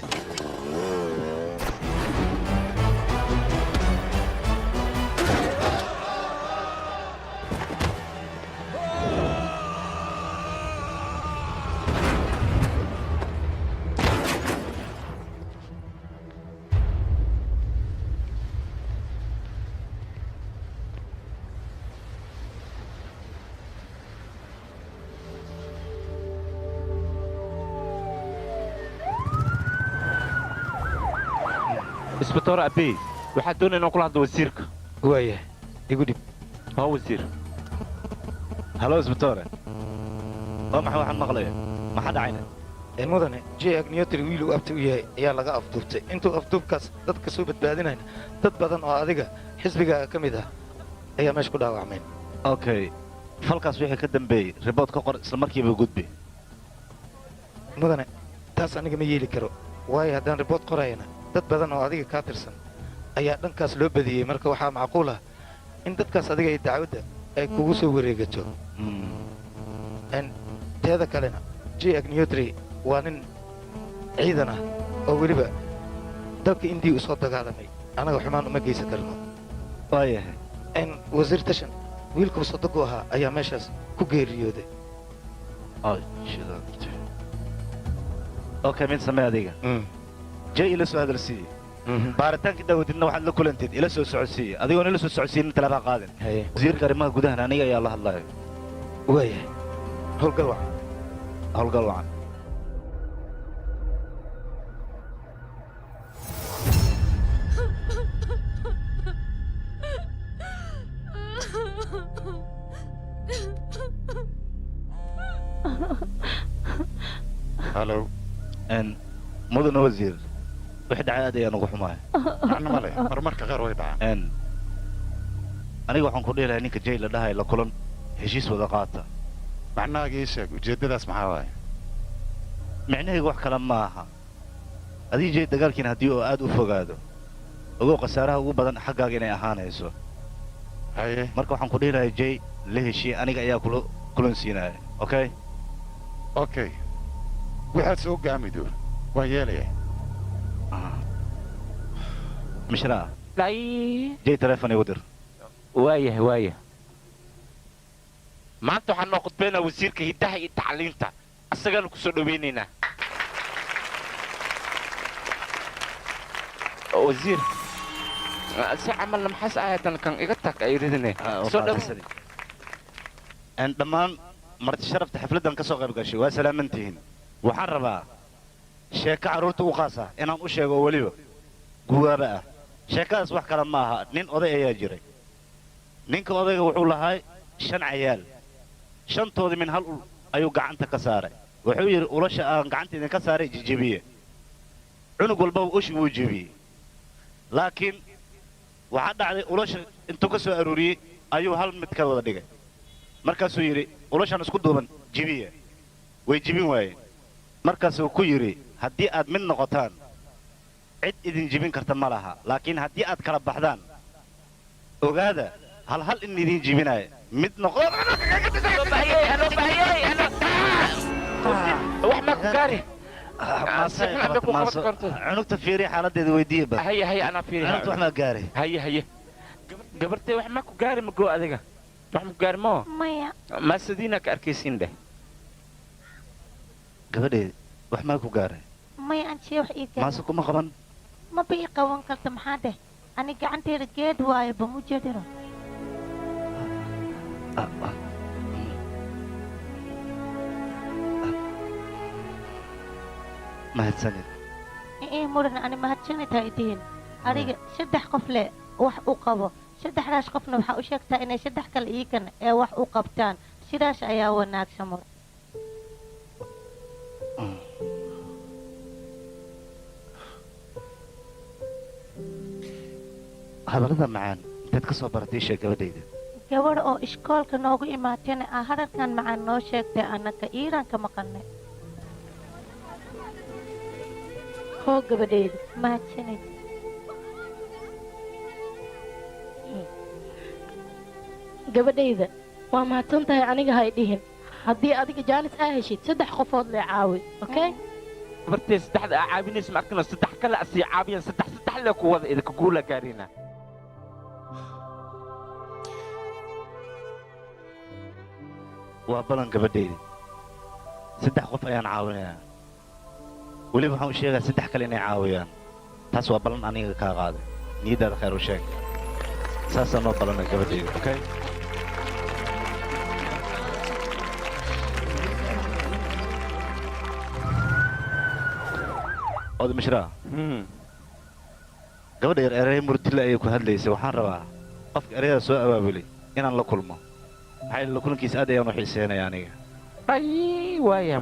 isbitoor abey waxaa doonaya inaan kula hadlo wasiirka waaya igu dhib haa wasiir halo isbitoore waa maxay waxaan maqlaya maxaa dhacayna mudane j agniyotri wiil uu abti u yahay ayaa laga afduubtay intuu afduubkaas dadka soo badbaadinayna dad badan oo adiga xisbigaaga ka mid ah ayaa meesha ku dhaawacmeen okay falkaas wixii ka dambeeyey ribood ka qor isla markiiba gudbi mudane taas aniga ma yeeli karo waayo haddaan ribood qorayana dad badan oo adiga kaa tirsan ayaa dhankaas loo badiyey marka waxaa macquul ah in dadkaas adiga ay dacwadda ay kugu soo wareegato teeda kalena j agniyotri waa nin ciidan ah oo weliba dalka indii u soo dagaalamay annaga xumaan uma geysan karno waayahay wasiir tashan wiilkuu sodogu ahaa ayaa meeshaas ku geeriyooday okay mid samee adiga jay ila soo hadalsiiye baaritaankii daawadidna waxaad la kulanteed ila soo socodsiiye adigoon ila soo socodsiinin talaabaa qaadin wasiirka arrimaha gudahan aniga ayaa la hadlayo waayahay howlgal wacan howlgal wacan halo mudana wasiir wixii dhacay aad ayaan ugu xumahay macno male marmarka qaar way dhacaan aniga waxaan ku dhihi lahaa ninka jay la dhahay la kulan heshiis wada qaata macnahaaga ii sheeg ujeeddadaas maxaa waaye micnahayga wax kale ma aha adii jay dagaalkiina haddii oo aad u fogaado ogow khasaaraha ugu badan xaggaaga inay ahaanayso haye marka waxaan ku dhihi lahaa jay la heshiye aniga ayaa kulan siinaya okay okay waxaad soo gaamido waan yeelaya mishraa jay telefon igu dir waayahay waaya maanta waxaan noo khudbaynaa wasiirka hiddaha iyo tacliinta asagaanu ku soo dhowaynaynaa wasiir si camalna maxaas ahaatan kan iga tag ay ridine soo dhammaan marti sharafta xafladdan ka soo qayb gashay waa salaamantihiin waxaan rabaa sheeko carruurta u qaasa inaan u sheego oo weliba guwaaba ah sheekadaas wax kale ma aha nin oday ayaa jiray ninka odayga wuxuu lahaa 5 cayaal shantoodii min hal ul ayuu gacanta ka saaray wuxuu yidhi ulasha aan gacanta idinka saaray jijibiye cunug walbaba ushi wuu jebiyey laakiin waxaa dhacday ulasha intuu ka soo aruuriyey ayuu hal mid ka wada dhigay markaasuu yidhi ulashaan isku duuban jibiye way jibin waayeen markaasuu ku yidhi haddii aad mid noqotaan cid idin jibin karta ma laha laakiin haddii aad kala baxdaan ogaada hal hal in idin jibinaya mid noqo wax ma ku gaari cunugta fiiri xaaladeeda weydiiye ba haye haye anaa fiiri cunugta wax ma gaari haye haye gabartay wax ma ku gaari ma goo adiga wax ma ku gaari moo maya ma sadiina ka arkaysiin dheh gabadheed wax ma ku gaaray maya aan shee wax ii gaar maase kuma qaban ma bii qaban karta maxaa dheh ani gacanteeda geed waayo ba mu jeedino mahadsanid mudan ani mahadsanidha idiin adiga 3 qof le wax u qabo 3daas qofna waxaa u sheegtaa inay 3 kale iikan ee wax u qabtaan sidaas ayaa wanaagsan mur hadallada macaan intaad ka soo baratay sheeg gabadhayda gabadh oo iskoolka noogu imaatayna aa hadalkan macaan noo sheegtay annaka iiraan ka maqannay hoo gabadhayda mahadsanid gabadhayda waa mahadsan tahay aniga hay dhihin haddii adiga jaanis aa heshid 3 qofood lee caawi okay gabartay saddexda aa caabinaysa ma arkino saddex kale asii caabiyaan saddex lee ku wada idinka guula gaarina waa balan gabadhaydi 3 qof ayaan caawinayaa weliba waxaan u sheegaa 3 kale inay caawiyaan taas waa balan aniga kaa qaaday niyaddaada khayr u sheeg saasaa noo balanay gabadhaydi okay ood mishraa gabadha yar erey murtile ayay ku hadlaysay waxaan rabaa qofka ereyada soo abaabulay inaan la kulmo maxaa yeele la kulankiisa aad ayaan u xiiseynaya aniga ay waaya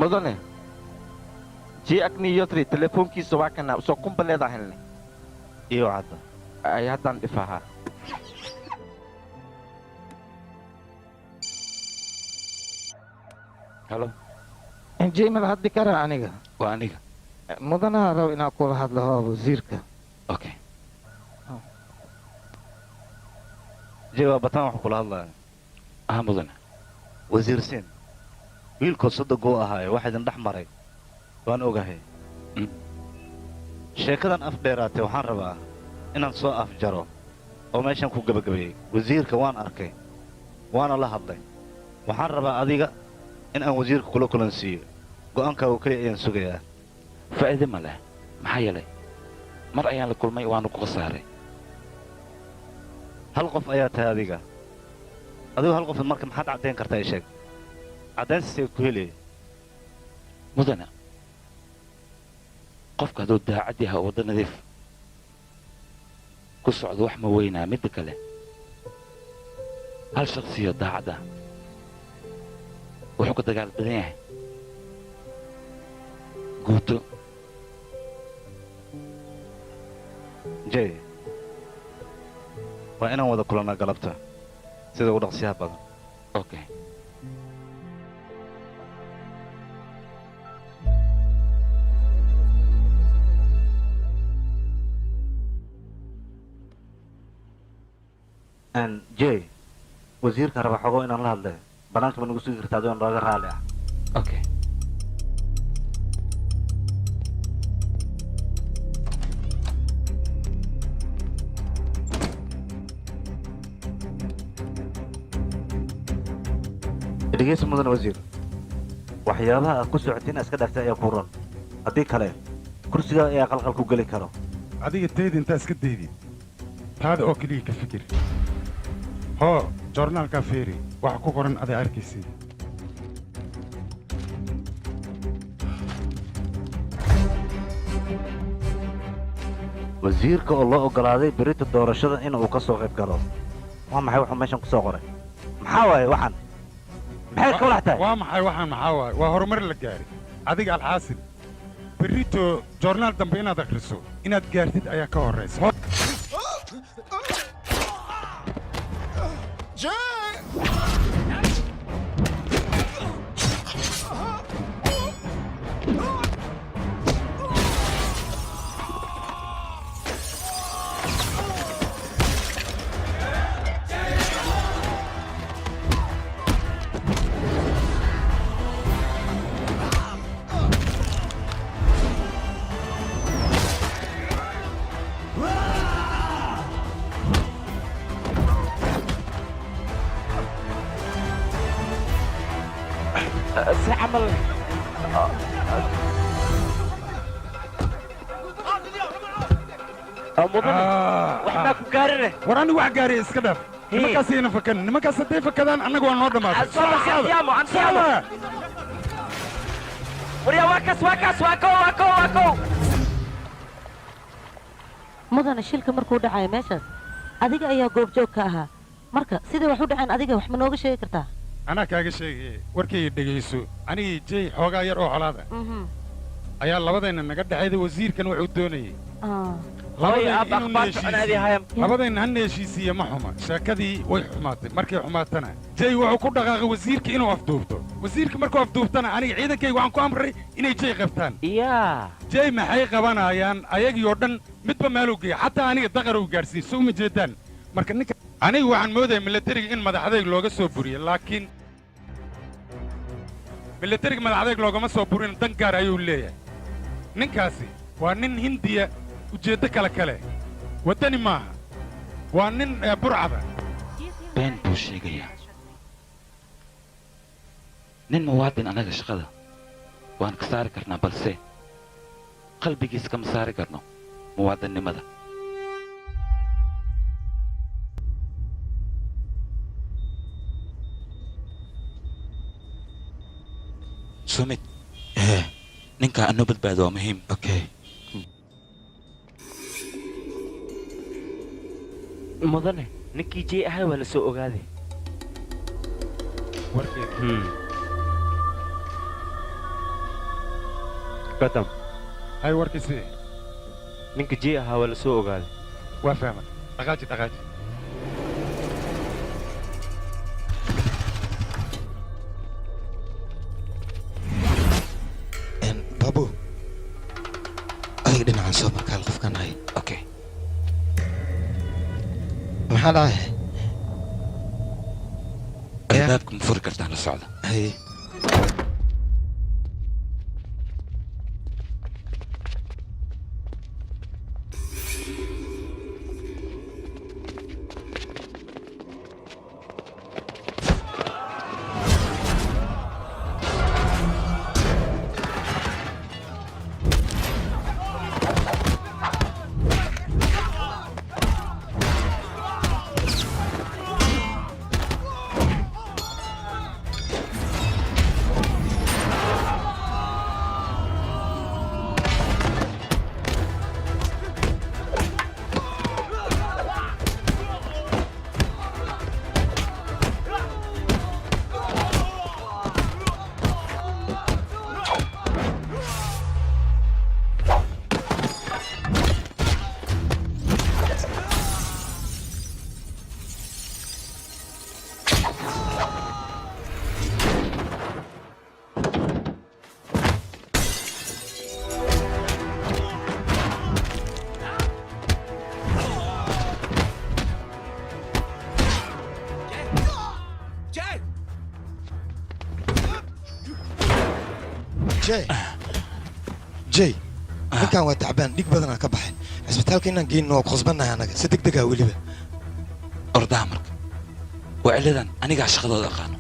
mudane jii agni yotri telefoonkiisa waa kana soo kumbaleeda helne iyo cadda ay haddaan dhifahaa halo injiimada haddi karaa aniga waa aniga mudanaha rabo inaan kula hadlo waa wasiirka okay jee waa bataan waxaan kula hadlaya mudane wasiir siin wiilkood soddoguu ahaaye wax idin dhex maray waan ogahay sheekadan af dheeraatee waxaan rabaa inaan soo afjaro oo meeshaan ku gebagabeeyey wasiirka waan arkay waana la hadlay waxaan rabaa adiga in aan wasiirka kula kulansiiyo go'aankaagu keliya ayaan sugayaa faa'iide ma leh maxaa yeelay mar ayaan la kulmay waanu ku khasaaray hal qof ayaa tahay adiga adigu hal qof marka maxaad caddayn kartaa ii sheeg caddayntiisay ku helaya mudane qofka hadduu daacad yahay oo waddo nadiif ku socdo wax ma weynaa midda kale hal shakhsiyo daacad ah wuxuu ka dagaal badan yahay guuto jey waa inaan wada kulannaa galabta sida ugu dhaqsiyaha badan okay jey wasiirka raba xogo inaan la hadle bannaanka ma nagu sugi kartaa adoon looga raalli ah okay dhegeysa mudan wasiir waxyaabaha aad ku socotay inaad iska dhaaftay ayaa ku ran haddii kale kursigaa ayaa qalqal ku geli karo adiga tayda intaa iska daydid taada oo keliya ka fikir hoo joornaalkaa feeri waxa ku qoran aday arkaysid wasiirka oo loo oggolaaday berita doorashada in uu ka soo qayb galo waa maxay wuxuu meeshan ku soo qoray maxaa waaye waxaan maxay ka walax tahay waa maxay waxaan maxaa waaye waa horumar la gaari adiga alxaasil berrito joornaal dambe inaad akhriso inaad gaartid ayaa ka horraysa si camal mudane waxbaa ku gaarine war anigu wax gaariya iska dhaaf nimankaas ayna fakan nimankaas hadday fakadaan annaga waa noo dhammaatay waryaa waa kow mudane shilka markuu dhacayo meeshaas adiga ayaa goobjoog ka ahaa marka siday wax u dhaceen adiga wax ma nooga sheegi kartaa anaa kaaga sheegay warkayga dhegayso anigii jey xoogaa yar oo colaada ayaa labadayna naga dhexayda wasiirkan wuxuu doonayey labadayna hana heshiisiiye ma xuma sheekadii way xumaatay markay xumaatana jey wuxuu ku dhaqaaqay wasiirka inuu afduubto wasiirka markuu afduubtana aniga ciidankayga waxaan ku amray inay jey qabtaan jey maxay qabanayaan ayagii oo dhan midba meeluu geeya xataa aniga daqar uu gaadhsiin soo uma jeedaan marka ninka aniga waxaan moodaya milatariga in madaxdayg looga soo buriyo laakiin milatariga madaxdayg loogama soo burin dan gaar ayuu leeyahay ninkaasi waa nin hindiya ujeeddo kale waddani maaha waa nin burcada been buu sheegayaa nin muwaadin annaga shaqada waan ka saari karnaa balse qalbigiis kama saari karno muwaadinnimada sumid ninka anoo badbaado waa muhiim okay mudane ninkii jey ahay waa la soo ogaaday badam hay warkiisi ninka jey ahaa waa la soo ogaaday waa fahmay dhaqaaji babu adiga dhinacan soo markaal qofkan hay okay maxaa dhahay albaabka ma furi kartaan la socda hay jay ninkan waa tacbaan dhig badanaa ka baxay cisbitaalka inaan geynin waa ku khasbannahay annaga si degdegaa weliba ordaha marka waa ciladan anigaa shaqadooda aqaano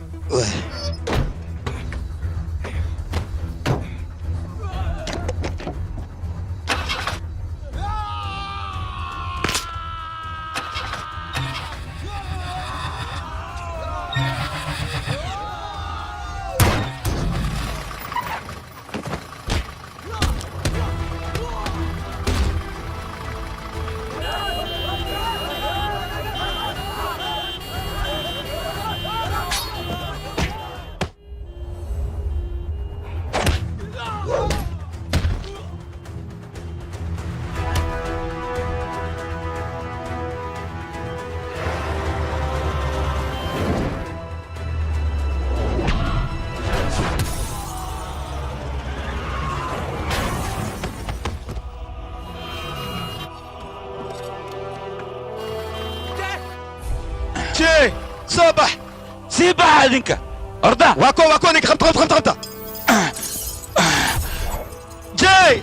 صباح سيبها هذيك أرضا واكو نيك خبطة جاي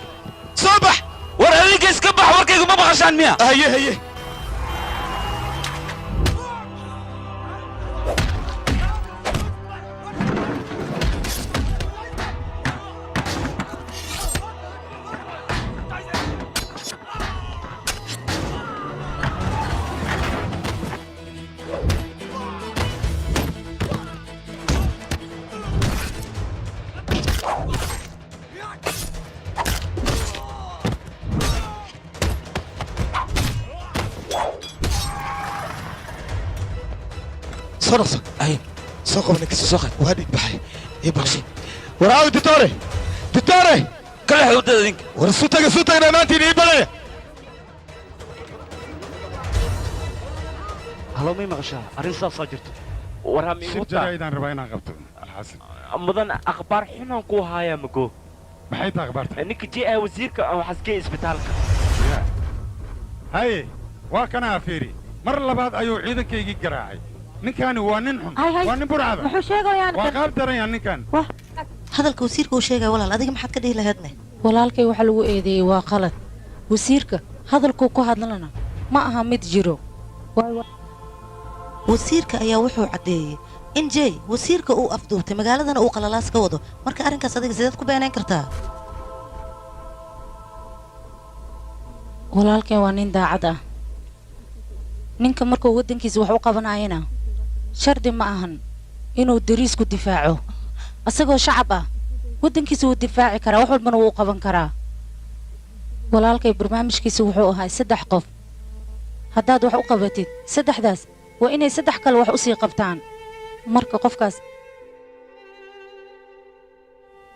صباح ورا هذيك اسكبح وركيك ما بغاش عن مياه هي صرص اي سوق منك سوق وهدي بحي يبغى وراو دكتوري كل حدود ذيك ورسوتك انا مانتي يبغى هلو مي مغشا ارنسا صاجرت ورا مي وتا ايضا رباينا قبط الحسن مدن اخبار حنا كو هايا مكو maxay akhbaarta ninka jee wasiirka oo xaskay isbitaalka hay waa kana afiri mar labaad ayuu ciidankaygii garaacay ninkaani waa nin xun waa nin burcada muxuu sheegayaan waa qaab daranyaa ninkan hadalka wasiirka uu sheegaya walaal adiga maxaad ka dhihi lahaydne walaalkay waxa lagu eedeeyey waa qalad wasiirka hadalkuu ku hadlana ma aha mid jiro wasiirka ayaa wuxuu caddeeyey in jey wasiirka uu afduubtay magaaladana uu qalalaas ka wado marka arrinkaas adiga sideed ku beenayn kartaa walaalkay waa nin daacad ah ninka markuu waddankiisa wax u qabanayana shardi ma ahan inuu dariisku difaaco asagoo shacab ah waddankiisa wuu difaaci karaa wax walbana wuu qaban karaa walaalkay barnaamijkiisa wuxuu ahaa 3 qof haddaad wax u qabatid 3daas waa inay 3 kale wax u sii qabtaan marka qofkaas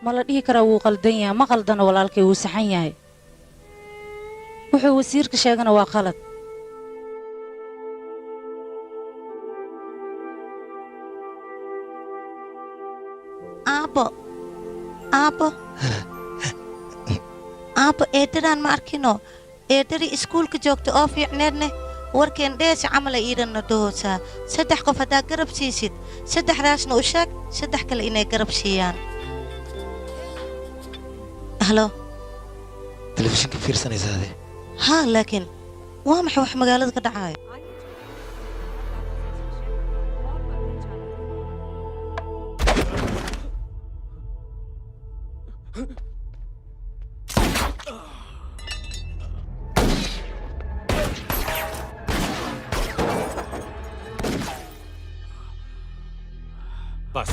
ma la dhihi karaa wuu qaldan yahay ma qaldana walaalkay wuu saxan yahay wuxuu wasiirka sheegana waa qalad aabbo eedadaan ma arkino eedadii iskuulka joogta oo fiicneedne warkeen dheesa camala iidhanna dhahoosaa 3 qof haddaa garab siisid 3daasna u sheeg 3 kale inay garab siiyaan halo telefishinka fiirsanaysaade haa laakiin waa maxay wax magaalada ka dhacaayo बस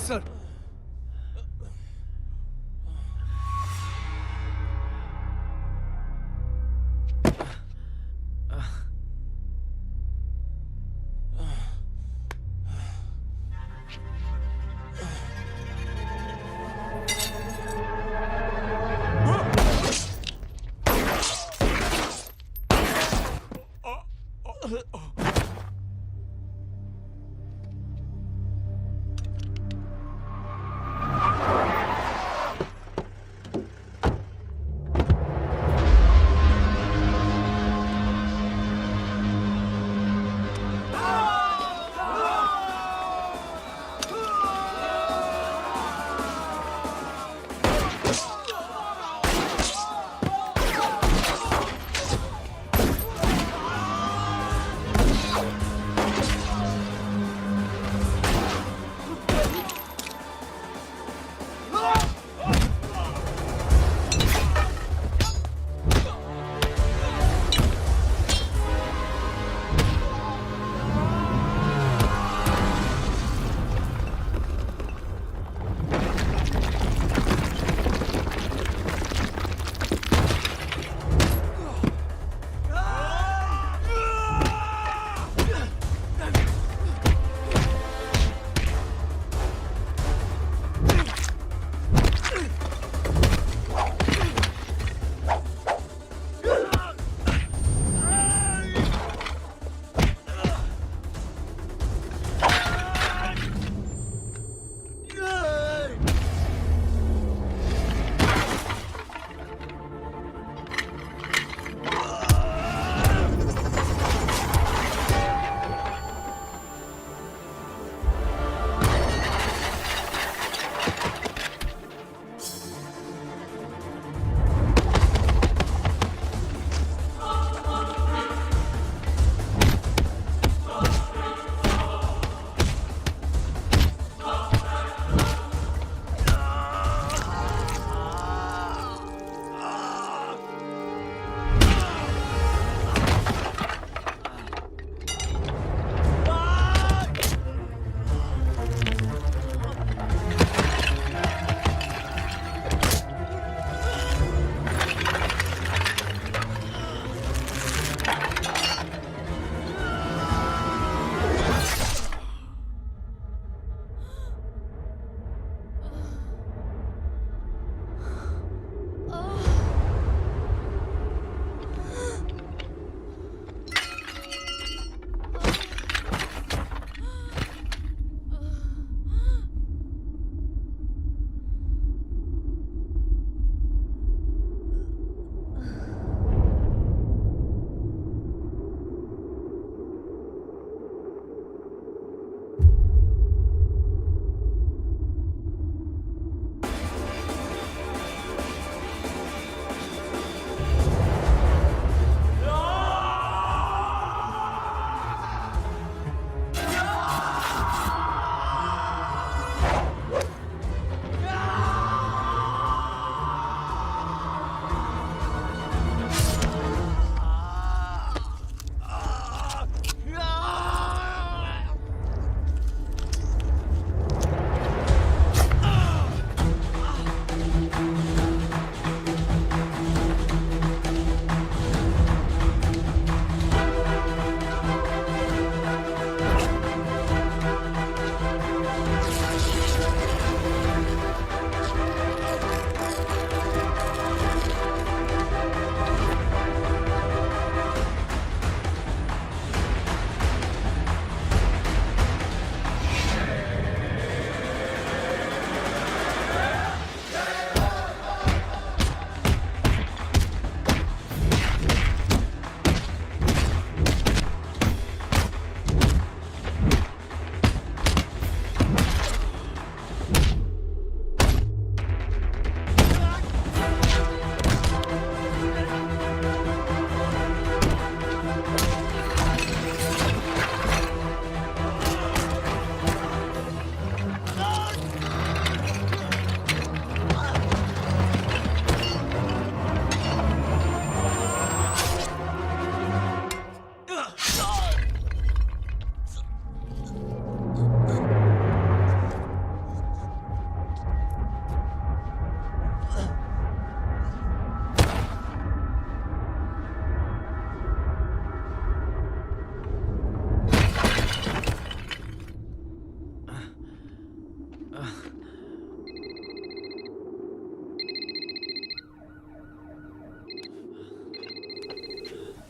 sir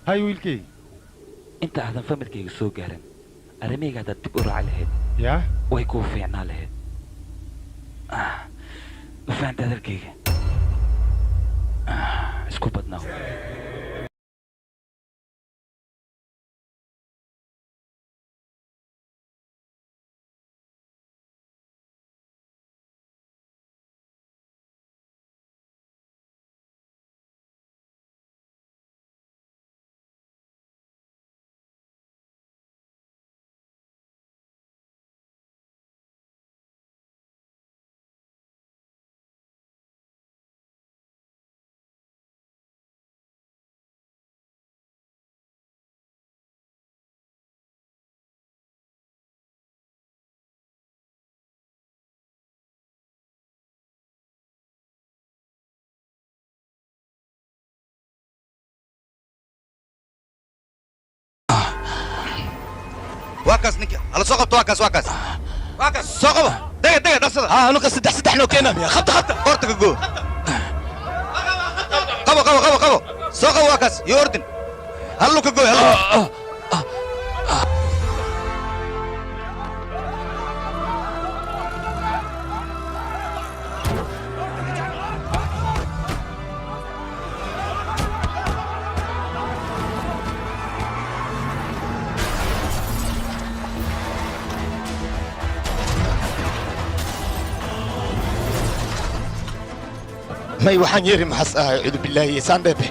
hay wiilkay inta aadan familkayga soo gaarin arrimahayga haddaad dib u raaci lahayd yaa way kuu fiicnaa lahayd ma fahanta hadalkayga isku badnaaw واكس نك على سوق واكس واكس سوق دقيقة نفس أنا قصدي سدح لو كنا يا خط قرتك جو قبو سوق واكس يوردن هلو كجو هلو ما يوحن يري محس أعوذ بالله يسان بيبي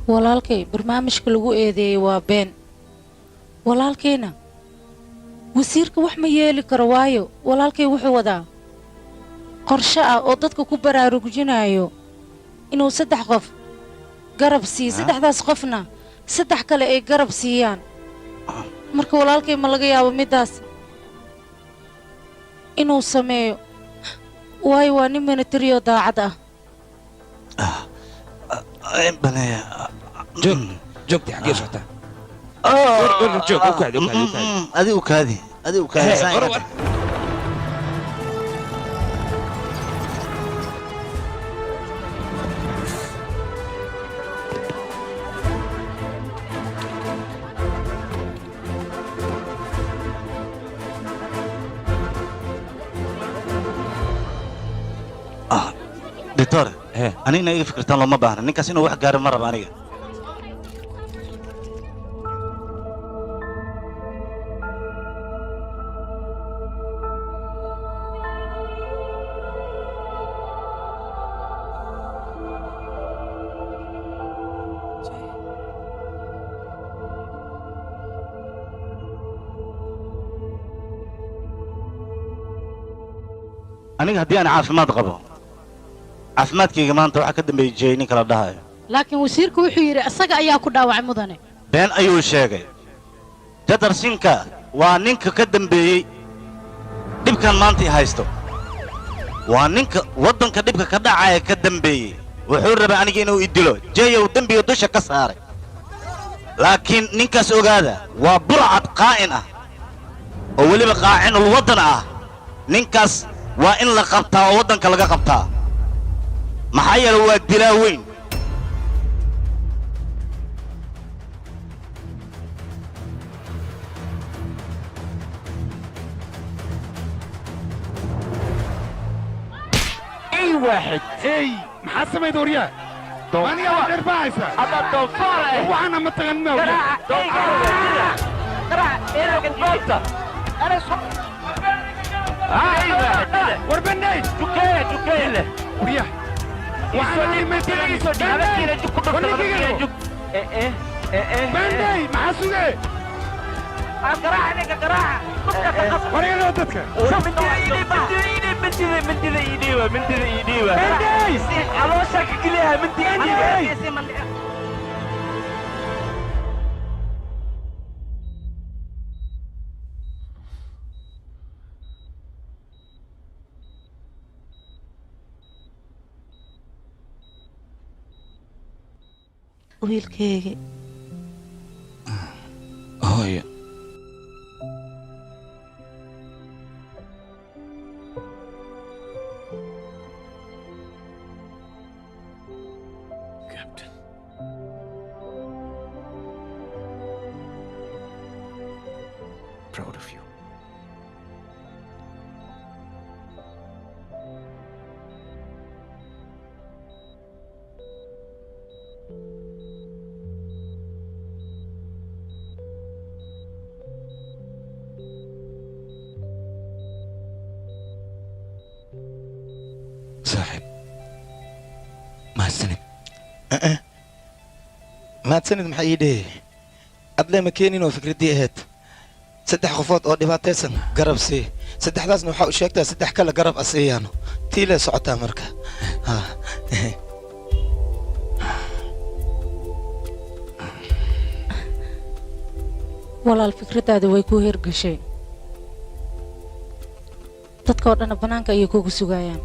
walaalkay barnaamijka lagu eedeeyey waa been walaalkayna wasiirka wax ma yeeli karo waayo walaalkay wuxuu wadaa qorshe ah oo dadka ku baraarujinayo inuu 3 qof garab siiyo 3daas qofna 3 kale ay garab siiyaan marka walaalkay ma laga yaabo midaas inuu sameeyo waayo waa nin militariyo daacad ah بنايا جوك حقي صوتها جوك وكادي ادي وكادي دكتور أنا إني فكرتان لما بحر نكاس إنه واحد قارب مرة بانية أنا هدي أنا عارف ما تغبو caafimaadkayga maanta waxa ka dambeeyay ninka la dhahayo laakiin wasiirku wuxuu yiri asaga ayaa ku dhaawacay mudane been ayuu sheegay jadarsinka waa ninka ka dambeeyay dhibkan maanta ay haysto waa ninka wadanka dhibka ka dhacaya ka dambeeyay wuxuu rabaa aniga inuu idilo jeeyow dambiga dusha ka saaray laakiin ninkaas ogaada waa burcad qaa'in ah oo weliba qaacinul wadan ah ninkaas waa in la qabtaa oo wadanka laga qabtaa maxaa yeelay waa dilaa weyn اي واحد اي محسب يا دوريا ماني واحد بايسه هذا دوفار وانا متغنى قرع ايه الضبطه انا وربني جوكيه وريا وحنا متي بندي محسوقه قرع وريا لو دتك من ايدي على وشك كلها من ايدي wiilkaygi hooyo Proud of you. saaxiib mahadsanid mahadsanid maxaa ii dhehe adle ma keenin oo fikraddii ahayd 3 qofood oo dhibaataysan garab sii 3daasna waxaa u sheegtaa 3 kale garab asiiyaano tii lee socotaa marka walaal fikraddaada way ku hergashay dadka oo dhanna bannaanka ayay kugu sugayaan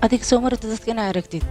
adiga soo marida dadka inaa aragtid